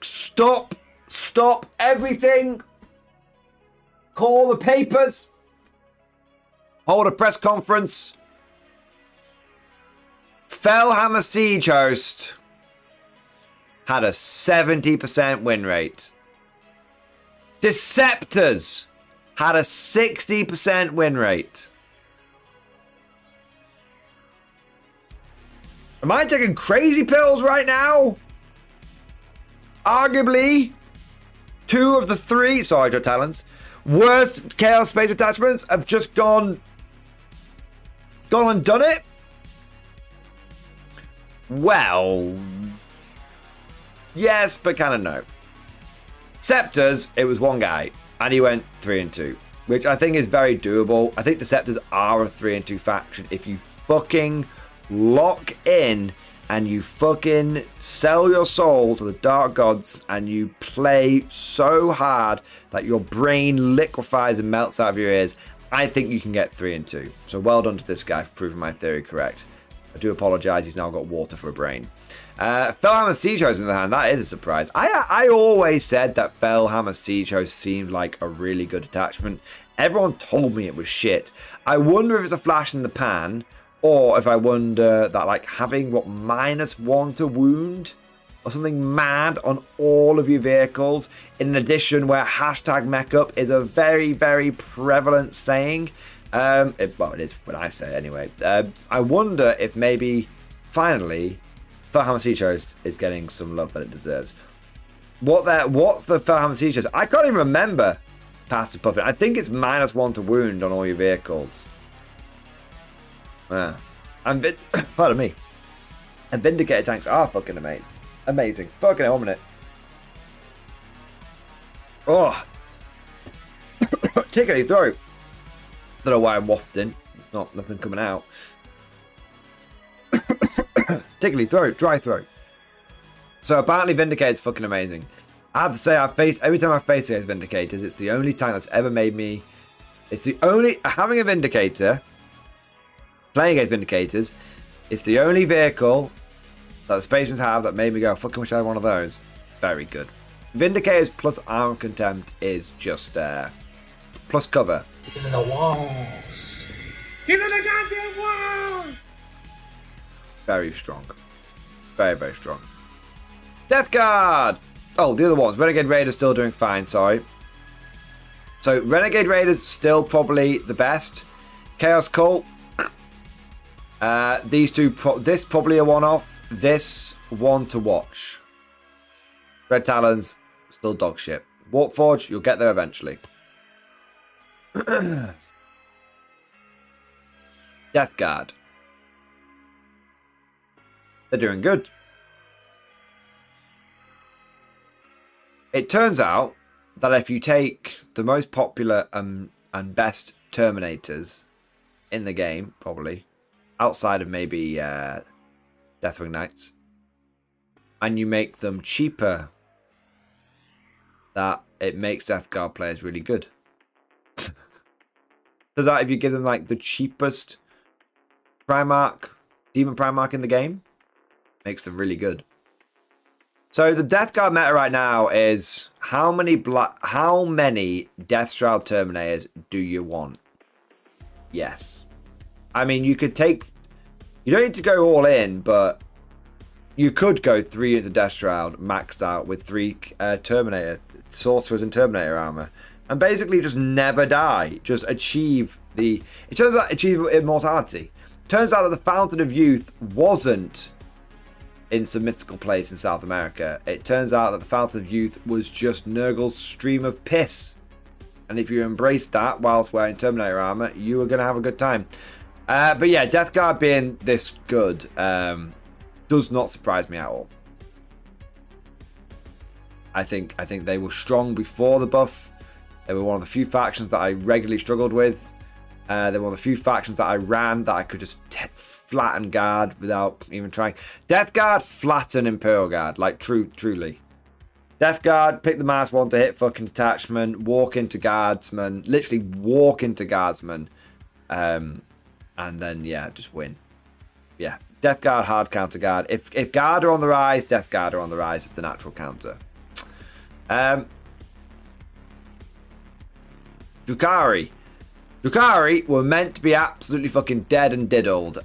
Stop everything. Call the papers. Hold a press conference. Fellhammer Siege Host had a 70% win rate. Deceptors had a 60% win rate. Am I taking crazy pills right now? Arguably, 2 of the 3, sorry, Joe Talons, worst Chaos Space attachments have just gone and done it? Well, yes, but kind of no. Scepters, it was one guy, and he went 3-2, which I think is very doable. I think the Scepters are a 3-2 faction if you fucking lock in and you fucking sell your soul to the dark gods and you play so hard that your brain liquefies and melts out of your ears. I think you can get 3-2. So well done to this guy for proving my theory correct. I do apologise, he's now got water for a brain. Fellhammer Siege Host in the hand, that is a surprise. I always said that Fellhammer Siege Host seemed like a really good attachment. Everyone told me it was shit. I wonder if it's a flash in the pan, or if I wonder that like having what -1 to wound or something mad on all of your vehicles, in addition where #mech-up is a very, very prevalent saying. Well, it is when I say it anyway. I wonder if maybe finally Fellhammer Siege Host is getting some love that it deserves. What's the Fellhammer Siege Host? I can't even remember past the puppet. I think it's -1 to wound on all your vehicles. Yeah. Pardon me. And Vindicator tanks are fucking amazing. Fucking hell, minute. Oh. Tickly throat. Don't know why I'm wafting. Nothing coming out. Tickly throat, dry throat. So apparently Vindicator's fucking amazing. I have to say, every time I face against Vindicators, it's the only tank that's ever made me. It's the only having a Vindicator, playing against Vindicators, it's the only vehicle that the Spacians have that made me go, fucking wish I had one of those. Very good. Vindicators plus Armor Contempt is just plus cover. He's in the walls. He's in the goddamn walls! Very strong. Very, very strong. Death Guard! Oh, the other ones. Renegade Raiders still doing fine, sorry. So, Renegade Raiders still probably the best. Chaos Cult. These two, this probably a one-off. This one to watch. Red Talons, still dog shit. Warpforge, you'll get there eventually. Death Guard. They're doing good. It turns out that if you take the most popular and best Terminators in the game, probably, outside of maybe Deathwing Knights, and you make them cheaper, that it makes Death Guard players really good. Does that if you give them like the cheapest Primarch, Demon Primarch in the game, makes them really good. So the Death Guard meta right now is how many Death Shroud Terminators do you want? Yes. I mean, you could take. You don't need to go all in, but you could go 3 units of Death Shroud maxed out with 3 Terminator Sorcerers and Terminator armor, and basically just never die. Just achieve the. It turns out achieve immortality. Turns out that the Fountain of Youth wasn't in some mystical place in South America. It turns out that the Fountain of Youth was just Nurgle's stream of piss. And if you embrace that whilst wearing Terminator armor, you are going to have a good time. But yeah, Death Guard being this good does not surprise me at all. I think they were strong before the buff. They were one of the few factions that I regularly struggled with. They were one of the few factions that I ran that I could just flatten guard without even trying. Death Guard, flatten Imperial Guard, like truly. Death Guard, pick the -1 to hit fucking detachment, walk into guardsman, literally walk into guardsman, and then yeah, just win. Yeah, Death Guard, hard counter guard. If guard are on the rise, Death Guard are on the rise as the natural counter. Drukhari were meant to be absolutely fucking dead and diddled.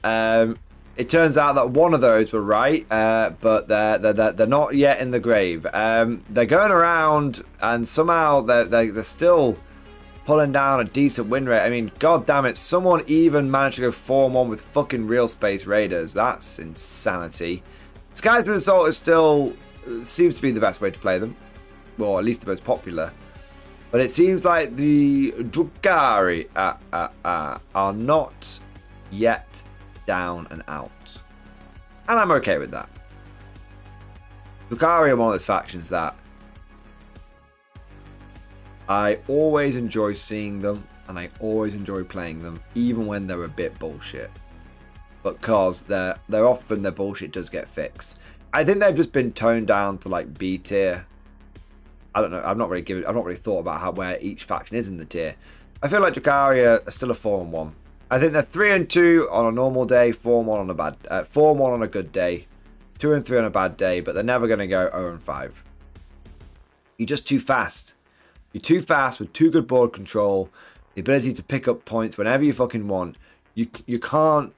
It turns out that one of those were right, but they're not yet in the grave. They're going around, and somehow they're still pulling down a decent win rate. I mean, god damn it, someone even managed to go 4-1 with fucking Real Space Raiders. That's insanity. Skysman Assault is still seems to be the best way to play them, well, at least the most popular. But it seems like the Drukhari are not yet down and out. And I'm okay with that. Drukhari are one of those factions that I always enjoy seeing them, and I always enjoy playing them, even when they're a bit bullshit. Because they're often their bullshit does get fixed. I think they've just been toned down to like B tier. I don't know. I've not really thought about where each faction is in the tier. I feel like Drukhari are still a 4-1. I think they're 3-2 on a normal day, 4-1 on a bad, 4-1 on a good day, 2-3 on a bad day, but they're never going to go 0-5. You're just too fast. You're too fast with too good board control, the ability to pick up points whenever you fucking want. You can't,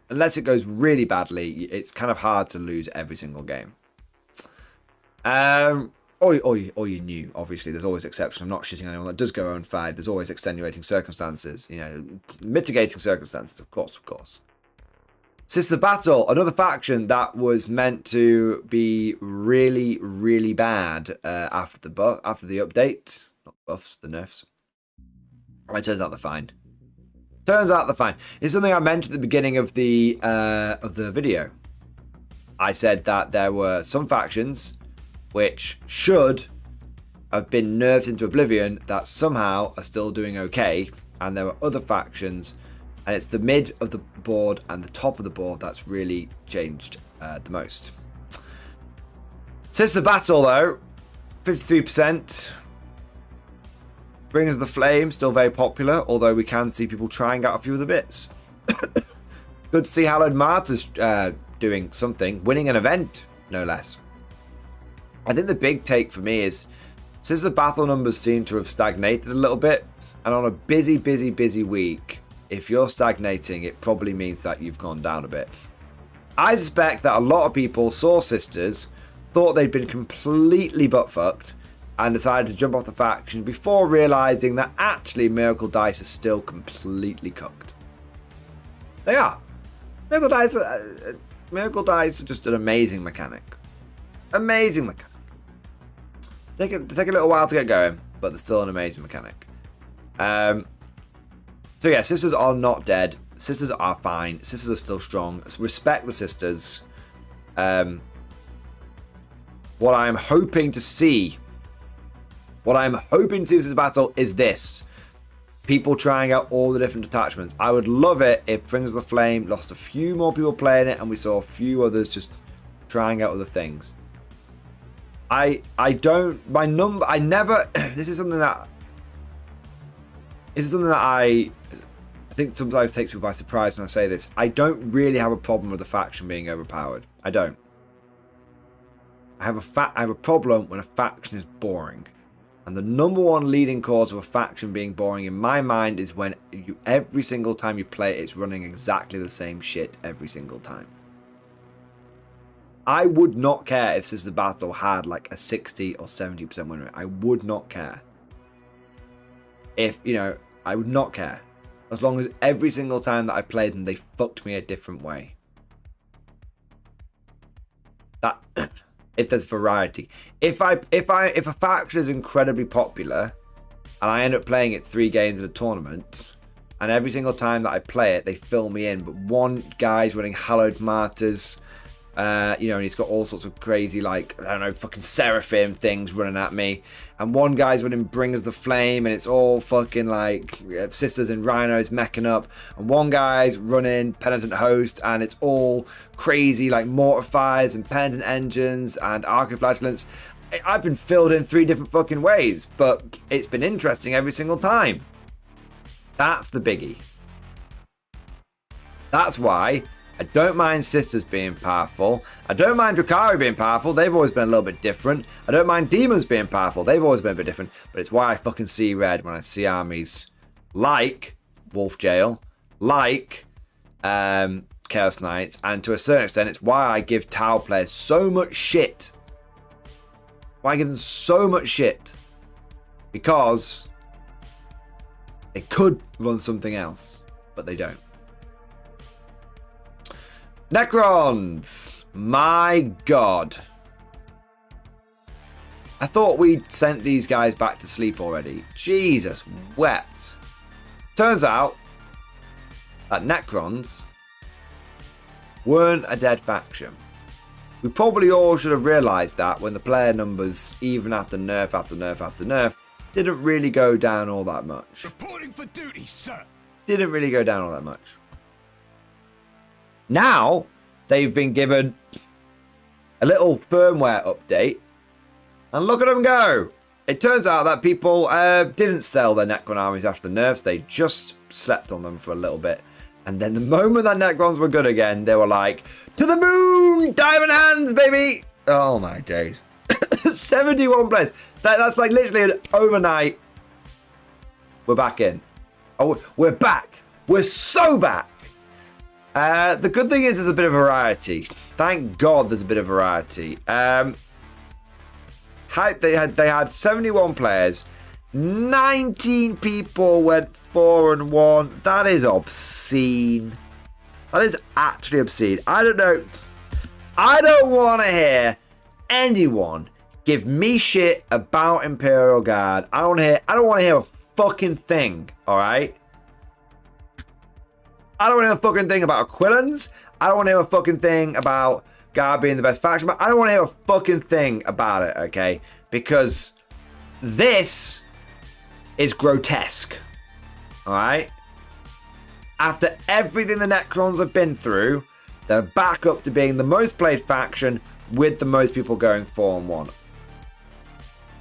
unless it goes really badly, it's kind of hard to lose every single game. Or you knew, obviously, there's always exceptions. I'm not shitting on anyone that does go 0-5. There's always extenuating circumstances, you know, mitigating circumstances, of course. Sister Battle, another faction that was meant to be really, really bad after the update. Not buffs, the nerfs. It turns out they're fine. It's something I mentioned at the beginning of the video. I said that there were some factions which should have been nerfed into oblivion that somehow are still doing okay, and there were other factions, and it's the mid of the board and the top of the board that's really changed the most. Sister Battle, though, 53%. Bringers of the Flame, still very popular, although we can see people trying out a few of the bits. Good to see Hallowed Martyrs doing something, winning an event, no less. I think the big take for me is Sister Battle numbers seem to have stagnated a little bit, and on a busy week, if you're stagnating, it probably means that you've gone down a bit. I suspect that a lot of people saw Sisters, thought they'd been completely butt-fucked, and decided to jump off the faction before realising that actually Miracle Dice are still completely cooked. They are. Miracle Dice are just an amazing mechanic. Amazing mechanic. They take a little while to get going, but they're still an amazing mechanic. So yeah, Sisters are not dead. Sisters are fine. Sisters are still strong. Respect the Sisters. What I'm hoping to see with this battle is this. People trying out all the different detachments. I would love it if Bringers of the Flame lost a few more people playing it and we saw a few others just trying out other things. I never this is something that I think sometimes takes people by surprise when I say this. I don't really have a problem with the faction being overpowered. I don't. I have a problem when a faction is boring. And the number one leading cause of a faction being boring in my mind is when every single time you play it, it's running exactly the same shit every single time. I would not care if Sister Battle had like a 60 or 70% win rate. I would not care. I would not care. As long as every single time that I played them, they fucked me a different way. That if there's variety. If a faction is incredibly popular and I end up playing it 3 games in a tournament, and every single time that I play it, they fill me in, but one guy's running Hallowed Martyrs, and he's got all sorts of crazy, like, I don't know, fucking Seraphim things running at me. And one guy's running Bringers of the Flame, and it's all fucking, like, Sisters and Rhinos meching up. And one guy's running Penitent Host, and it's all crazy, like, Mortifiers and Penitent Engines and Archiflagellants. I've been filled in 3 different fucking ways, but it's been interesting every single time. That's the biggie. That's why I don't mind Sisters being powerful. I don't mind Drukhari being powerful. They've always been a little bit different. I don't mind Demons being powerful. They've always been a bit different. But it's why I fucking see red when I see armies like Wolf Jail, like Chaos Knights, and to a certain extent, it's why I give Tau players so much shit. Why I give them so much shit? Because they could run something else, but they don't. Necrons! My god. I thought we'd sent these guys back to sleep already. Jesus wept. Turns out that Necrons weren't a dead faction. We probably all should have realised that when the player numbers, even after nerf after nerf after nerf, didn't really go down all that much. Reporting for duty, sir. Didn't really go down all that much. Now, they've been given a little firmware update. And look at them go. it turns out that people didn't sell their Necron armies after the nerfs. They just slept on them for a little bit. And then the moment that Necrons were good again, they were like, to the moon, diamond hands, baby. Oh, my days. 71 players. That's like literally an overnight. We're back in. Oh, we're back. We're so back. The good thing is there's a bit of variety. Thank God there's a bit of variety. Hype, they had 71 players. 19 people went 4-1. That is obscene. That is actually obscene. I don't know. I don't want to hear anyone give me shit about Imperial Guard. I don't want to hear a fucking thing. All right. I don't want to hear a fucking thing about Aquilans. I don't want to hear a fucking thing about Guard being the best faction. But I don't want to hear a fucking thing about it. Okay, because this is grotesque. All right. After everything the Necrons have been through, they're back up to being the most played faction with the most people going 4-1.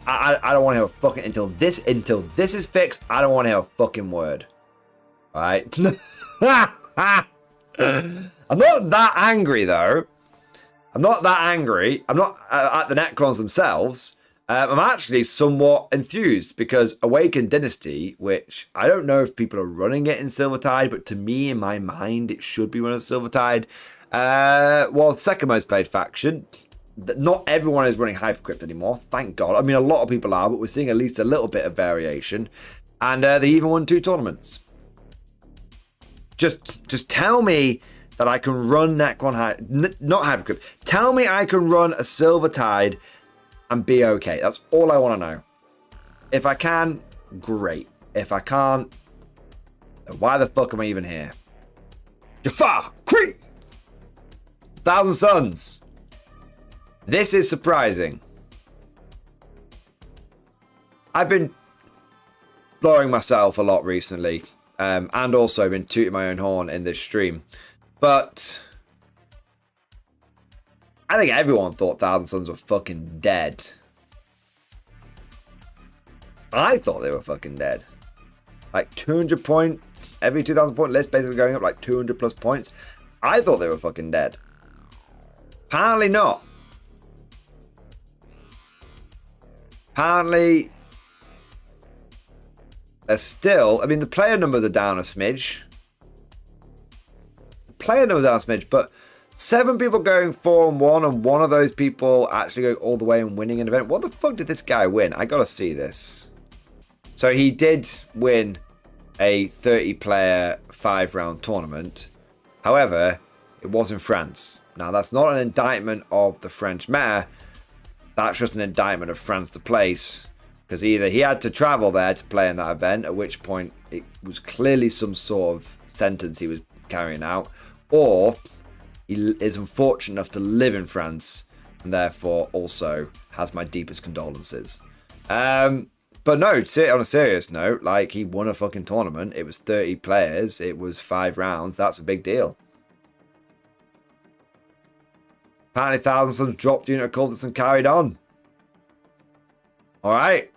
I don't want to hear a fucking until this is fixed. I don't want to hear a fucking word. All right. I'm not that angry though. I'm not that angry. I'm not at the Necrons themselves. I'm actually somewhat enthused because Awakened Dynasty, which I don't know if people are running it in Silvertide, but to me, in my mind, it should be one of Silvertide. Well, second most played faction. Not everyone is running Hypercrypt anymore, thank God. I mean, a lot of people are, but we're seeing at least a little bit of variation. And they even won 2 tournaments. Just tell me that I can run Necron not Hypercrypt. Tell me I can run a Silvertide and be okay. That's all I want to know. If I can, great. If I can't, then why the fuck am I even here? Jafar! Kree! Thousand Suns. This is surprising. I've been blowing myself a lot recently. And also been tooting my own horn in this stream. But I think everyone thought Thousand Suns were fucking dead. I thought they were fucking dead. Like 200 points, every 2,000 point list basically going up like 200 plus points. I thought they were fucking dead. Apparently not. Apparently they're still, I mean, the player numbers are down a smidge. Player numbers down a smidge, but 7 people going 4-1 and one of those people actually going all the way and winning an event. What the fuck did this guy win? I gotta see this. So he did win a 30-player 5-round tournament. However, it was in France. Now, that's not an indictment of the French mayor. That's just an indictment of France to place. Because either he had to travel there to play in that event, at which point it was clearly some sort of sentence he was carrying out, or he is unfortunate enough to live in France and therefore also has my deepest condolences. But no, on a serious note, like, he won a fucking tournament. It was 30 players. It was 5 rounds. That's a big deal. Apparently Thousand Suns dropped unit of cultists and carried on. Alright.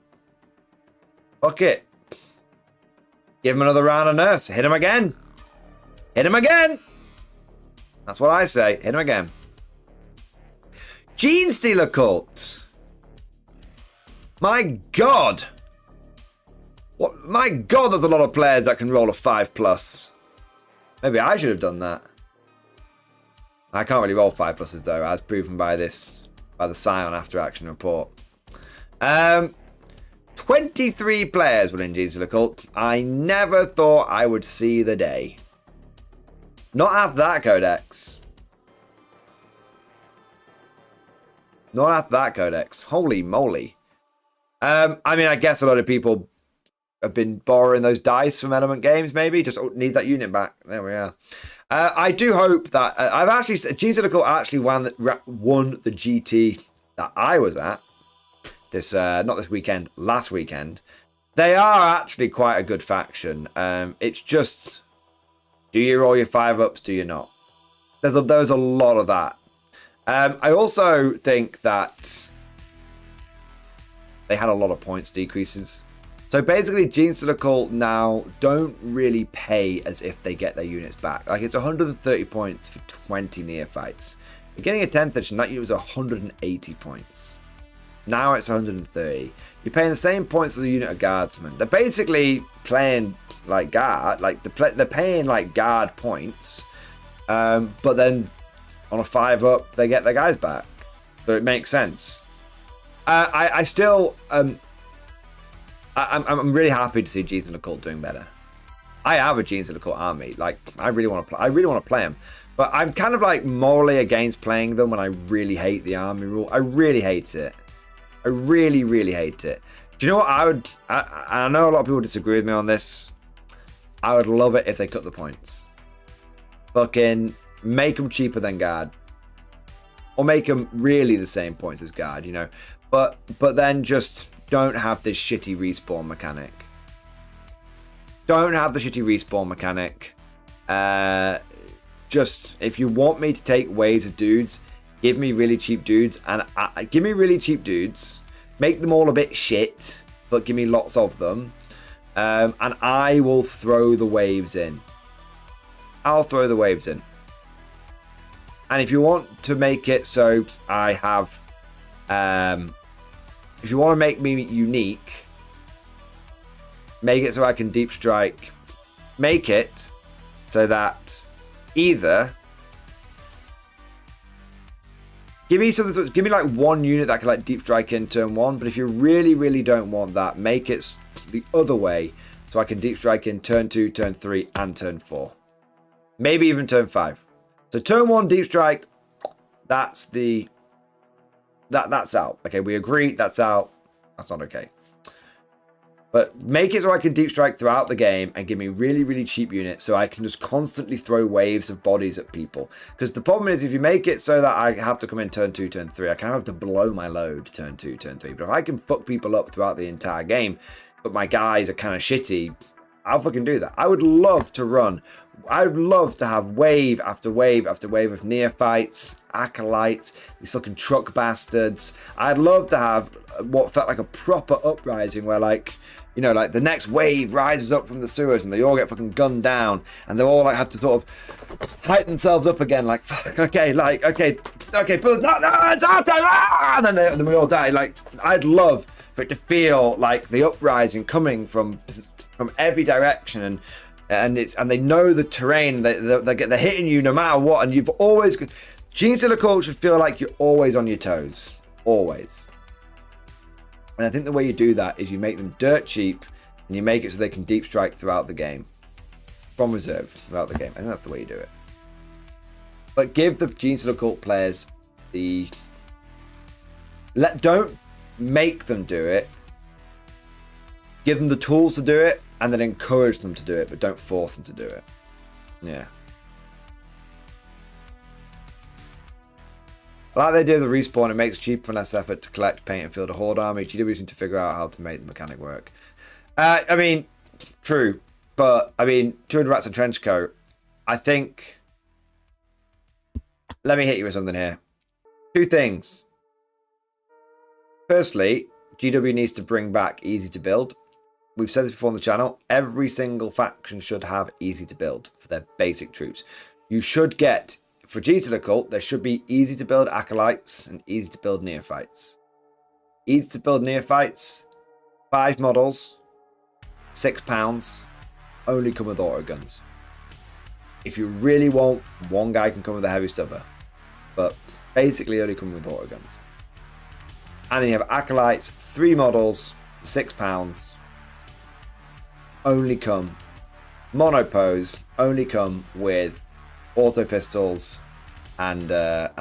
Fuck it. Give him another round of nerfs. Hit him again. Hit him again. That's what I say. Hit him again. Gene Stealer Cult. My God. What? My God, there's a lot of players that can roll a 5+. Maybe I should have done that. I can't really roll 5+s though, as proven by the Scion after action report. 23 players will in Gene Stealer Cult. I never thought I would see the day. Not after that codex. Not after that codex. Holy moly. I mean, I guess a lot of people have been borrowing those dice from Element Games, maybe. Just need that unit back. There we are. I do hope that... I've actually... Gene Stealer Cult actually won the GT that I was at. This not this weekend, last weekend. They are actually quite a good faction. It's just... Do you roll your 5-ups? Do you not? There's a lot of that. I also think that they had a lot of points decreases. So basically, Genes to the Cult now don't really pay as if they get their units back. Like, it's 130 points for 20 neophytes. You're getting a 10th edition, that unit was 180 points. Now it's 130. You're paying the same points as a unit of guardsmen. They're basically playing like guard, like they're paying like guard points, but then on a 5-up, they get their guys back. So it makes sense. I still, I'm really happy to see Genes of the Cult doing better. I have a Genes of the Cult army. Like, I really want to play them. But I'm kind of like morally against playing them when I really hate the army rule. I really hate it. I really, really hate it. Do you know what I know a lot of people disagree with me on this. I would love it if they cut the points. Fucking make them cheaper than guard. Or make them really the same points as guard, you know. But then just don't have this shitty respawn mechanic. Don't have the shitty respawn mechanic. Just, if you want me to take waves of dudes, give me really cheap dudes. And give me really cheap dudes. Make them all a bit shit, but give me lots of them. And I will throw the waves in. I'll throw the waves in. And if you want to make it so I have... if you want to make me unique, make it so I can deep strike. Make it so that either give me something. Give me like one unit that can like deep strike in turn 1. But if you really, really don't want that, make it the other way so I can deep strike in turn 2, turn 3, and turn 4. Maybe even turn 5. So turn 1 deep strike. That's the. That's out. Okay, we agree. That's out. That's not okay. But make it so I can deep strike throughout the game and give me really, really cheap units so I can just constantly throw waves of bodies at people. Because the problem is, if you make it so that I have to come in turn 2, turn 3, I kind of have to blow my load turn 2, turn 3. But if I can fuck people up throughout the entire game, but my guys are kind of shitty, I'll fucking do that. I would love to run. I would love to have wave after wave after wave of neophytes, acolytes, these fucking truck bastards. I'd love to have what felt like a proper uprising where, like, you know, like the next wave rises up from the sewers and they all get fucking gunned down and they all like have to sort of hype themselves up again, like, fuck, okay, like, okay, no, it's our time, and then we all die. Like, I'd love for it to feel like the uprising coming from every direction, and they know the terrain, they're hitting you no matter what, and you've always, Genes of the Cult should feel like you're always on your toes, always. And I think the way you do that is you make them dirt cheap and you make it so they can deep strike throughout the game. From reserve throughout the game. I think that's the way you do it. But give the Genes of the Cult players the... Don't make them do it. Give them the tools to do it and then encourage them to do it, but don't force them to do it. Yeah. Like they do the respawn, it makes cheaper and less effort to collect, paint, and field a horde army. GW need to figure out how to make the mechanic work. I mean, true, but I mean, 200 rats and trench coat. I think. Let me hit you with something here. 2 things. Firstly, GW needs to bring back easy to build. We've said this before on the channel. Every single faction should have easy to build for their basic troops. You should get. For Genes of the Cult, there should be easy to build acolytes and easy to build neophytes. Easy to build neophytes, 5 models, £6, only come with auto guns. If you really want, one guy can come with a heavy stubber, but basically only come with auto guns. And then you have acolytes, 3 models, £6, only come monopose, only come with auto pistols and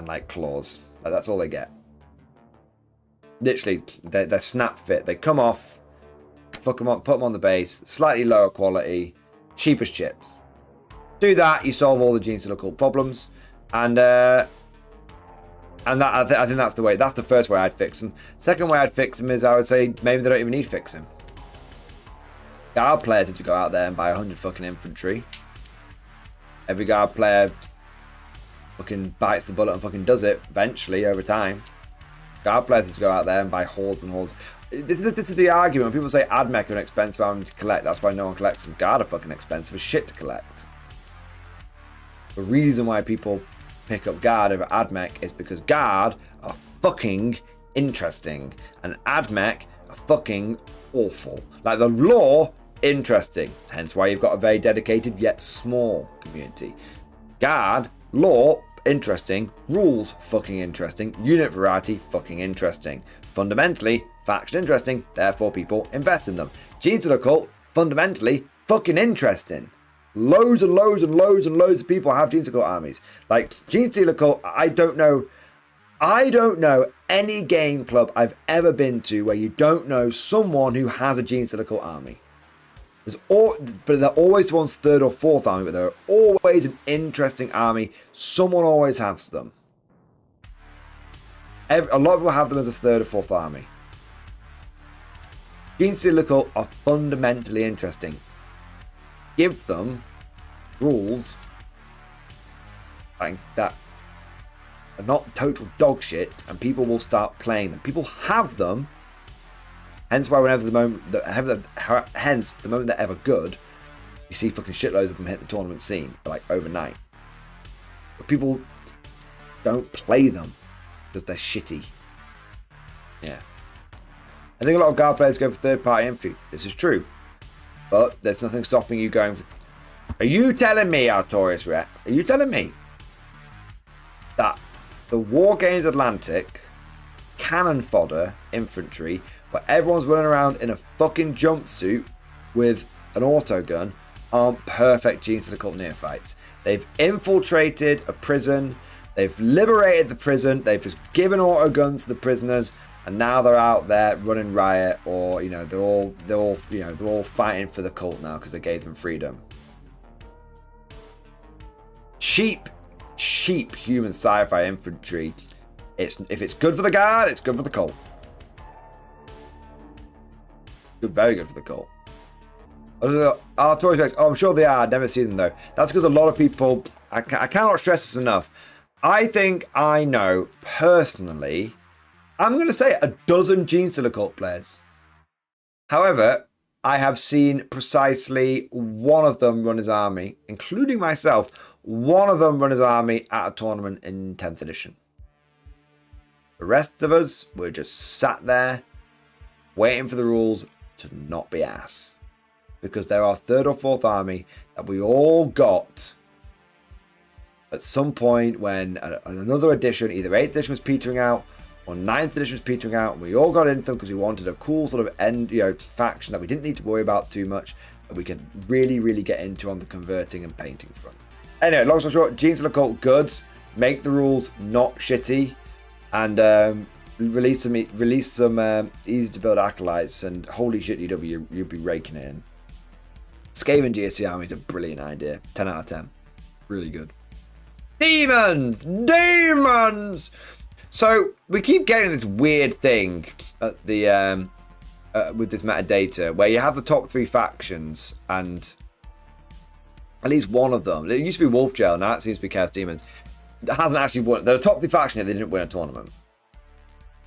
like claws. That's all they get. Literally, they're snap fit. They come off, fuck them up, put them on the base. Slightly lower quality, cheapest chips. Do that, you solve all the Genes of the Cult problems, and that I think that's the way. That's the first way I'd fix them. Second way I'd fix them is I would say maybe they don't even need fixing. Our players have to go out there and buy 100 fucking infantry. Every guard player fucking bites the bullet and fucking does it eventually over time. Guard players have to go out there and buy hordes and hordes. This is the argument. When people say AdMech are an expensive army to collect, that's why no one collects them. Guard are fucking expensive as shit to collect. The reason why people pick up Guard over AdMech is because Guard are fucking interesting and AdMech are fucking awful. Like the lore, interesting. Hence why you've got a very dedicated yet small community. Guard, lore, interesting. Rules, fucking interesting. Unit variety, fucking interesting. Fundamentally, faction interesting, therefore people invest in them. Genes of the Occult, fundamentally, fucking interesting. Loads and loads and loads and loads of people have Genes of the Occult armies. Like, Genes of the Occult, I don't know any game club I've ever been to where you don't know someone who has a Genes of the Occult army. But they're always the one's third or fourth army, but they're always an interesting army. Someone always has them. A lot of people have them as a third or fourth army. Genes of the Occult are fundamentally interesting. Give them rules like that are not total dog shit, and people will start playing them. People have them. Hence why whenever the moment they're ever good, you see fucking shitloads of them hit the tournament scene like overnight. But people don't play them because they're shitty. Yeah. I think a lot of Guard players go for third-party infantry. This is true. But there's nothing stopping you going for... Are you telling me, Artorias Rex, are you telling me that the War Games Atlantic cannon fodder infantry, where everyone's running around in a fucking jumpsuit with an autogun, aren't perfect Genes of the Occult neophytes? They've infiltrated a prison, they've liberated the prison, they've just given autoguns to the prisoners, and now they're out there running riot, or they're all fighting for the cult now because they gave them freedom. Cheap human sci-fi infantry. If it's good for the Guard, it's good for the cult. Very good for the cult. Toys Rex. Oh, I'm sure they are. I've never seen them though. That's because a lot of people. I cannot stress this enough. I think I know personally. I'm going to say a dozen Genes of the Occult players. However, I have seen precisely one of them run his army, including myself. One of them run his army at a tournament in 10th edition. The rest of us were just sat there waiting for the rules to not be ass. Because they're our third or fourth army that we all got at some point when another edition, either 8th edition was petering out or 9th edition was petering out, and we all got into them because we wanted a cool sort of end, faction that we didn't need to worry about too much, that we could really, really get into on the converting and painting front. Anyway, long story short, Genes of the Occult, good. Make the rules not shitty, and release some easy to build acolytes, and holy shit, you'll be raking it in. Skaven GSC army is a brilliant idea. 10 out of 10. Really good. Demons! So we keep getting this weird thing at the with this metadata where you have the top 3 factions, and at least one of them, it used to be Wolf Jail, now it seems to be Chaos Demons, that hasn't actually won. They're the top 3 faction yet they didn't win a tournament.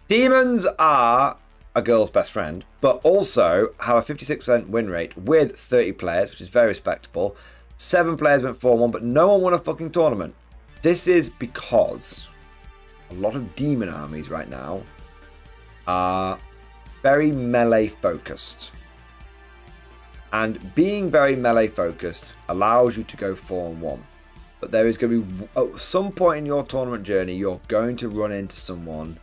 Demons are a girl's best friend, but also have a 56% win rate with 30 players, which is very respectable. 7 players went 4-1, but no one won a fucking tournament. This is because a lot of demon armies right now are very melee focused. And being very melee focused allows you to go 4-1. But there is going to be, at some point in your tournament journey, you're going to run into someone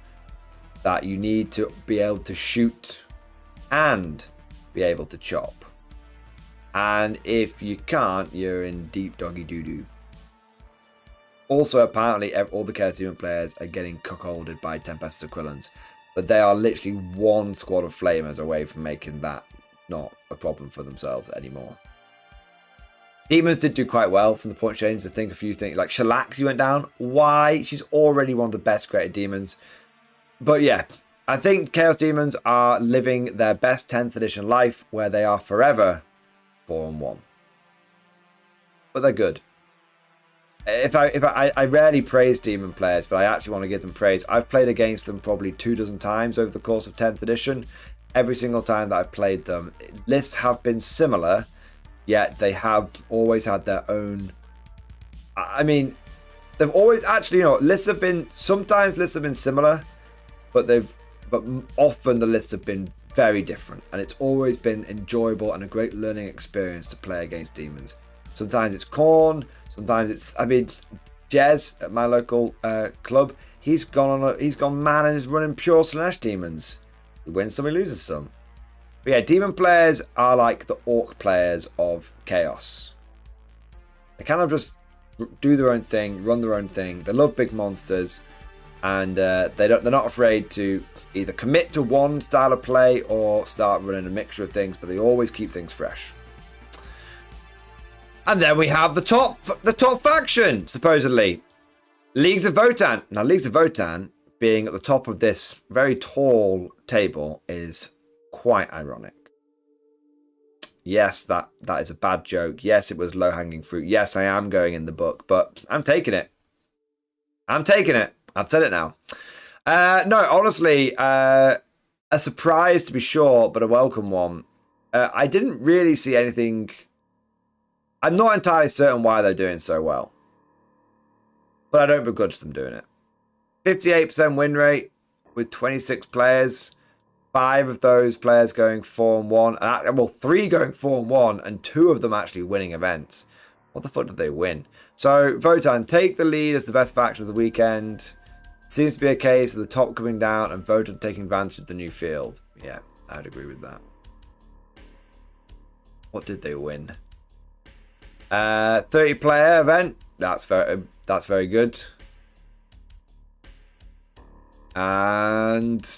that you need to be able to shoot and be able to chop. And if you can't, you're in deep doggy doo-doo. Also, apparently, all the Chaos Demon players are getting cuckolded by Tempestus Aquilans. But they are literally one squad of Flamers away from making that not a problem for themselves anymore. Demons did do quite well from the point change. To think a few things. Like Shalaxi went down. Why? She's already one of the best created demons. But yeah, I think Chaos Demons are living their best 10th edition life where they are forever 4-1. But they're good. I rarely praise demon players, but I actually want to give them praise. I've played against them probably 24 times over the course of 10th edition, every single time that I've played them. Lists have been similar, yet they have always had their own. I mean, they've always actually, sometimes lists have been similar, but often the lists have been very different, and it's always been enjoyable and a great learning experience to play against demons. Sometimes it's Khorne, sometimes it's, Jez at my local club, he's gone mad and is running pure Slanesh demons. He wins some, he loses some. But yeah, demon players are like the orc players of Chaos. They kind of just do their own thing, run their own thing. They love big monsters, and they're not afraid to either commit to one style of play or start running a mixture of things, but they always keep things fresh. And then we have the top faction, supposedly. Leagues of Votann. Now, Leagues of Votann being at the top of this very tall table is quite ironic. Yes, that is a bad joke. Yes, it was low-hanging fruit. Yes, I am going in the book, but I'm taking it. I'm taking it. I've said it now. No, honestly, a surprise to be sure, but a welcome one. I didn't really see anything. I'm not entirely certain why they're doing so well, but I don't begrudge them doing it. 58% win rate with 26 players. 5 of those players going 4-1. Well, 3 going 4-1, and 2 of them actually winning events. What the fuck did they win? So, Votann take the lead as the best faction of the weekend. Seems to be a case of the top coming down and Votann taking advantage of the new field. Yeah, I would agree with that. What did they win? 30-player event. That's very good. And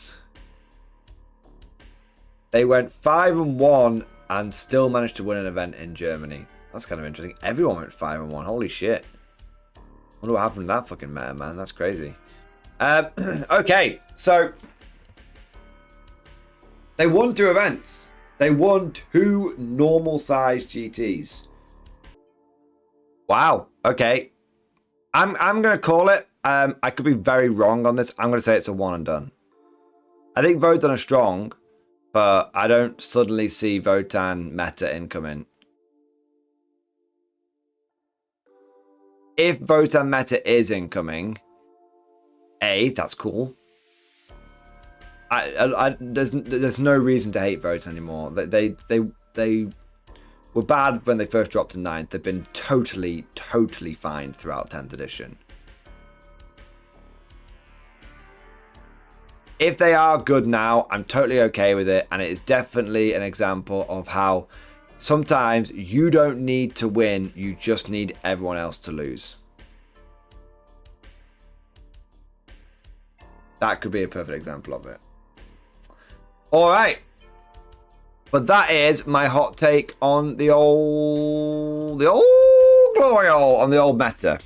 they went 5-1 and still managed to win an event in Germany. That's kind of interesting. Everyone went 5-1. Holy shit. Wonder what happened to that fucking meta, man. That's crazy. Okay, so they won 2 events. They won 2 normal-sized GTs. Wow. Okay. I'm gonna call it. I could be very wrong on this. I'm gonna say it's a one and done. I think Votann are strong, but I don't suddenly see Votann meta incoming. If Votann meta is incoming, that's cool. There's no reason to hate Votann anymore. They were bad when they first dropped to 9th. They've been totally fine throughout 10th edition. If they are good now, I'm totally okay with it, and it is definitely an example of how sometimes you don't need to win, you just need everyone else to lose. That could be a perfect example of it. All right. But that is my hot take on the old glory hole, on the old meta.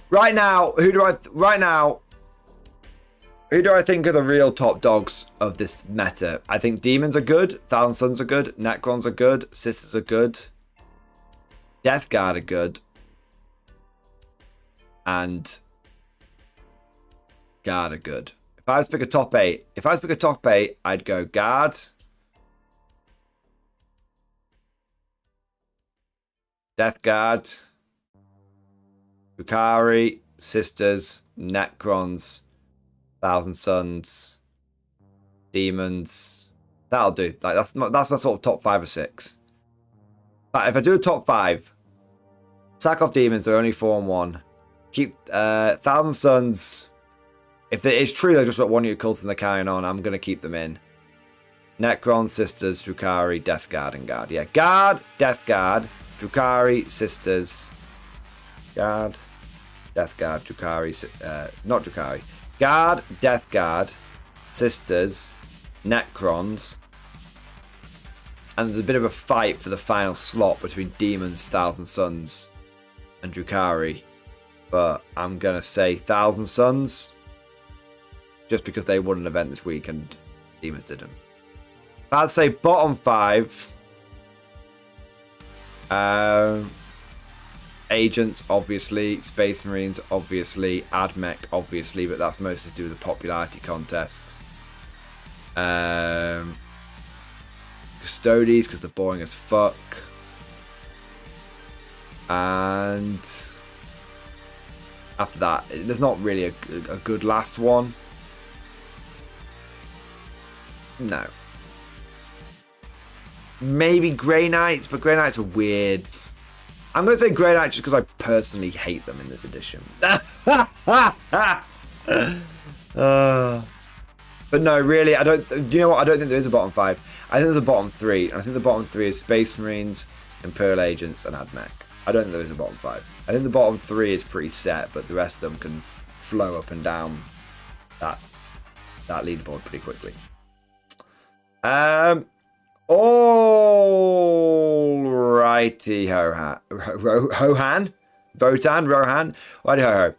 Right now, who do I think are the real top dogs of this meta? I think demons are good, Thousand Suns are good, Necrons are good, Sisters are good, Death Guard are good, and Guard are good. If I was to pick a top 8, I'd go Guard, Death Guard, Drukhari, Sisters, Necrons, Thousand Suns, Demons. That'll do. Like that's my sort of top 5 or 6. But if I do a top 5, sack off Demons. They're only 4-1. Keep Thousand Suns. If it is true they're just got 1 unit cult and they're carrying on, I'm gonna keep them in. Necron, Sisters, Drukhari, Death Guard, and Guard. Yeah, Guard, Death Guard, Drukhari, Sisters, Guard, Death Guard, Drukhari, not Drukhari. Guard, Death Guard, Sisters, Necrons, and there's a bit of a fight for the final slot between Demons, Thousand Suns, and Drukhari. But I'm gonna say Thousand Suns, just because they won an event this week and Demons didn't. I'd say bottom 5. Agents, obviously. Space Marines, obviously. AdMech, obviously. But that's mostly to do with the popularity contest. Custodes, because they're boring as fuck. And after that, there's not really a good last one. No. Maybe Grey Knights, but Grey Knights are weird. I'm going to say Grey Knights just because I personally hate them in this edition. But no, really, I don't. You know what? I don't think there is a bottom 5. I think there's a bottom 3. And I think the bottom 3 is Space Marines, Imperial Agents, and AdMech. I don't think there is a bottom 5. I think the bottom 3 is pretty set, but the rest of them can flow up and down that leaderboard pretty quickly. Alrighty, Rohan. Righty ho.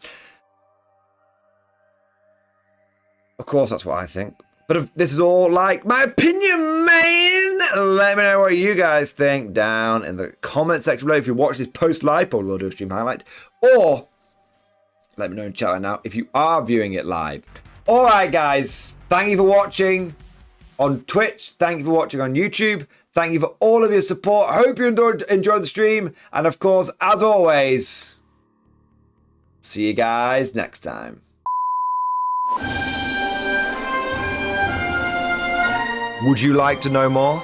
Of course, that's what I think. But if this is all like my opinion, man, let me know what you guys think down in the comment section below. If you watch this post live, probably will do a stream highlight. Or let me know in chat right now if you are viewing it live. Alright, guys. Thank you for watching on Twitch. Thank you for watching on YouTube. Thank you for all of your support. I hope you enjoyed the stream. And of course, as always, see you guys next time. Would you like to know more?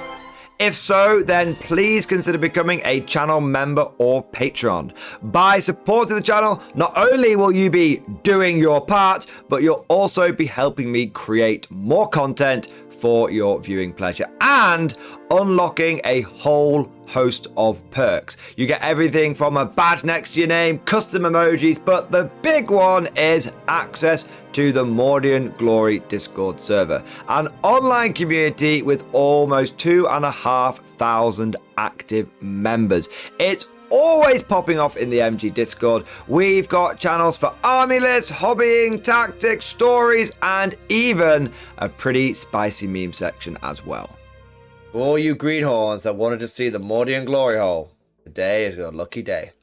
If so, then please consider becoming a channel member or patron. By supporting the channel, not only will you be doing your part, but you'll also be helping me create more content for your viewing pleasure and unlocking a whole host of perks. You get everything from a badge next to your name, custom emojis, but the big one is access to the Mordian Glory Discord server, an online community with almost 2,500 active members. It's always popping off in the MG Discord. We've got channels for army lists, hobbying, tactics, stories, and even a pretty spicy meme section as well. For all you greenhorns that wanted to see the Mordian glory hole, today is your lucky day.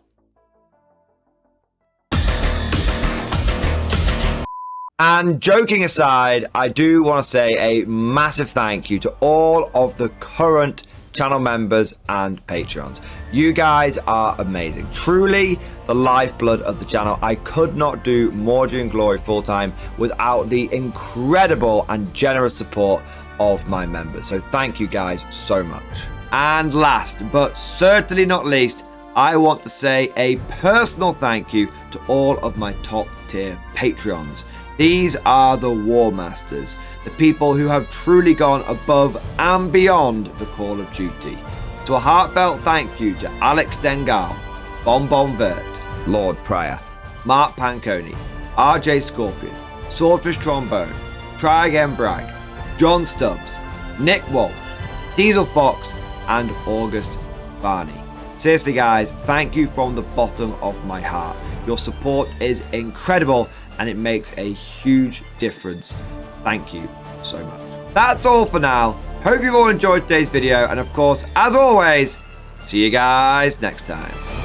And joking aside, I do want to say a massive thank you to all of the current channel members and patrons. You guys are amazing. Truly the lifeblood of the channel. I could not do Mordian Glory full-time without the incredible and generous support of my members. So thank you guys so much. And last but certainly not least, I want to say a personal thank you to all of my top tier Patreons. These are the War Masters, the people who have truly gone above and beyond the call of duty. So a heartfelt thank you to Alex Dengal, Bonbon Vert, Lord Pryor, Mark Panconi, RJ Scorpion, Swordfish Trombone, Try Again Bragg, John Stubbs, Nick Walsh, Diesel Fox, and August Barney. Seriously guys, thank you from the bottom of my heart. Your support is incredible and it makes a huge difference. Thank you so much. That's all for now. Hope you've all enjoyed today's video, and of course, as always, see you guys next time.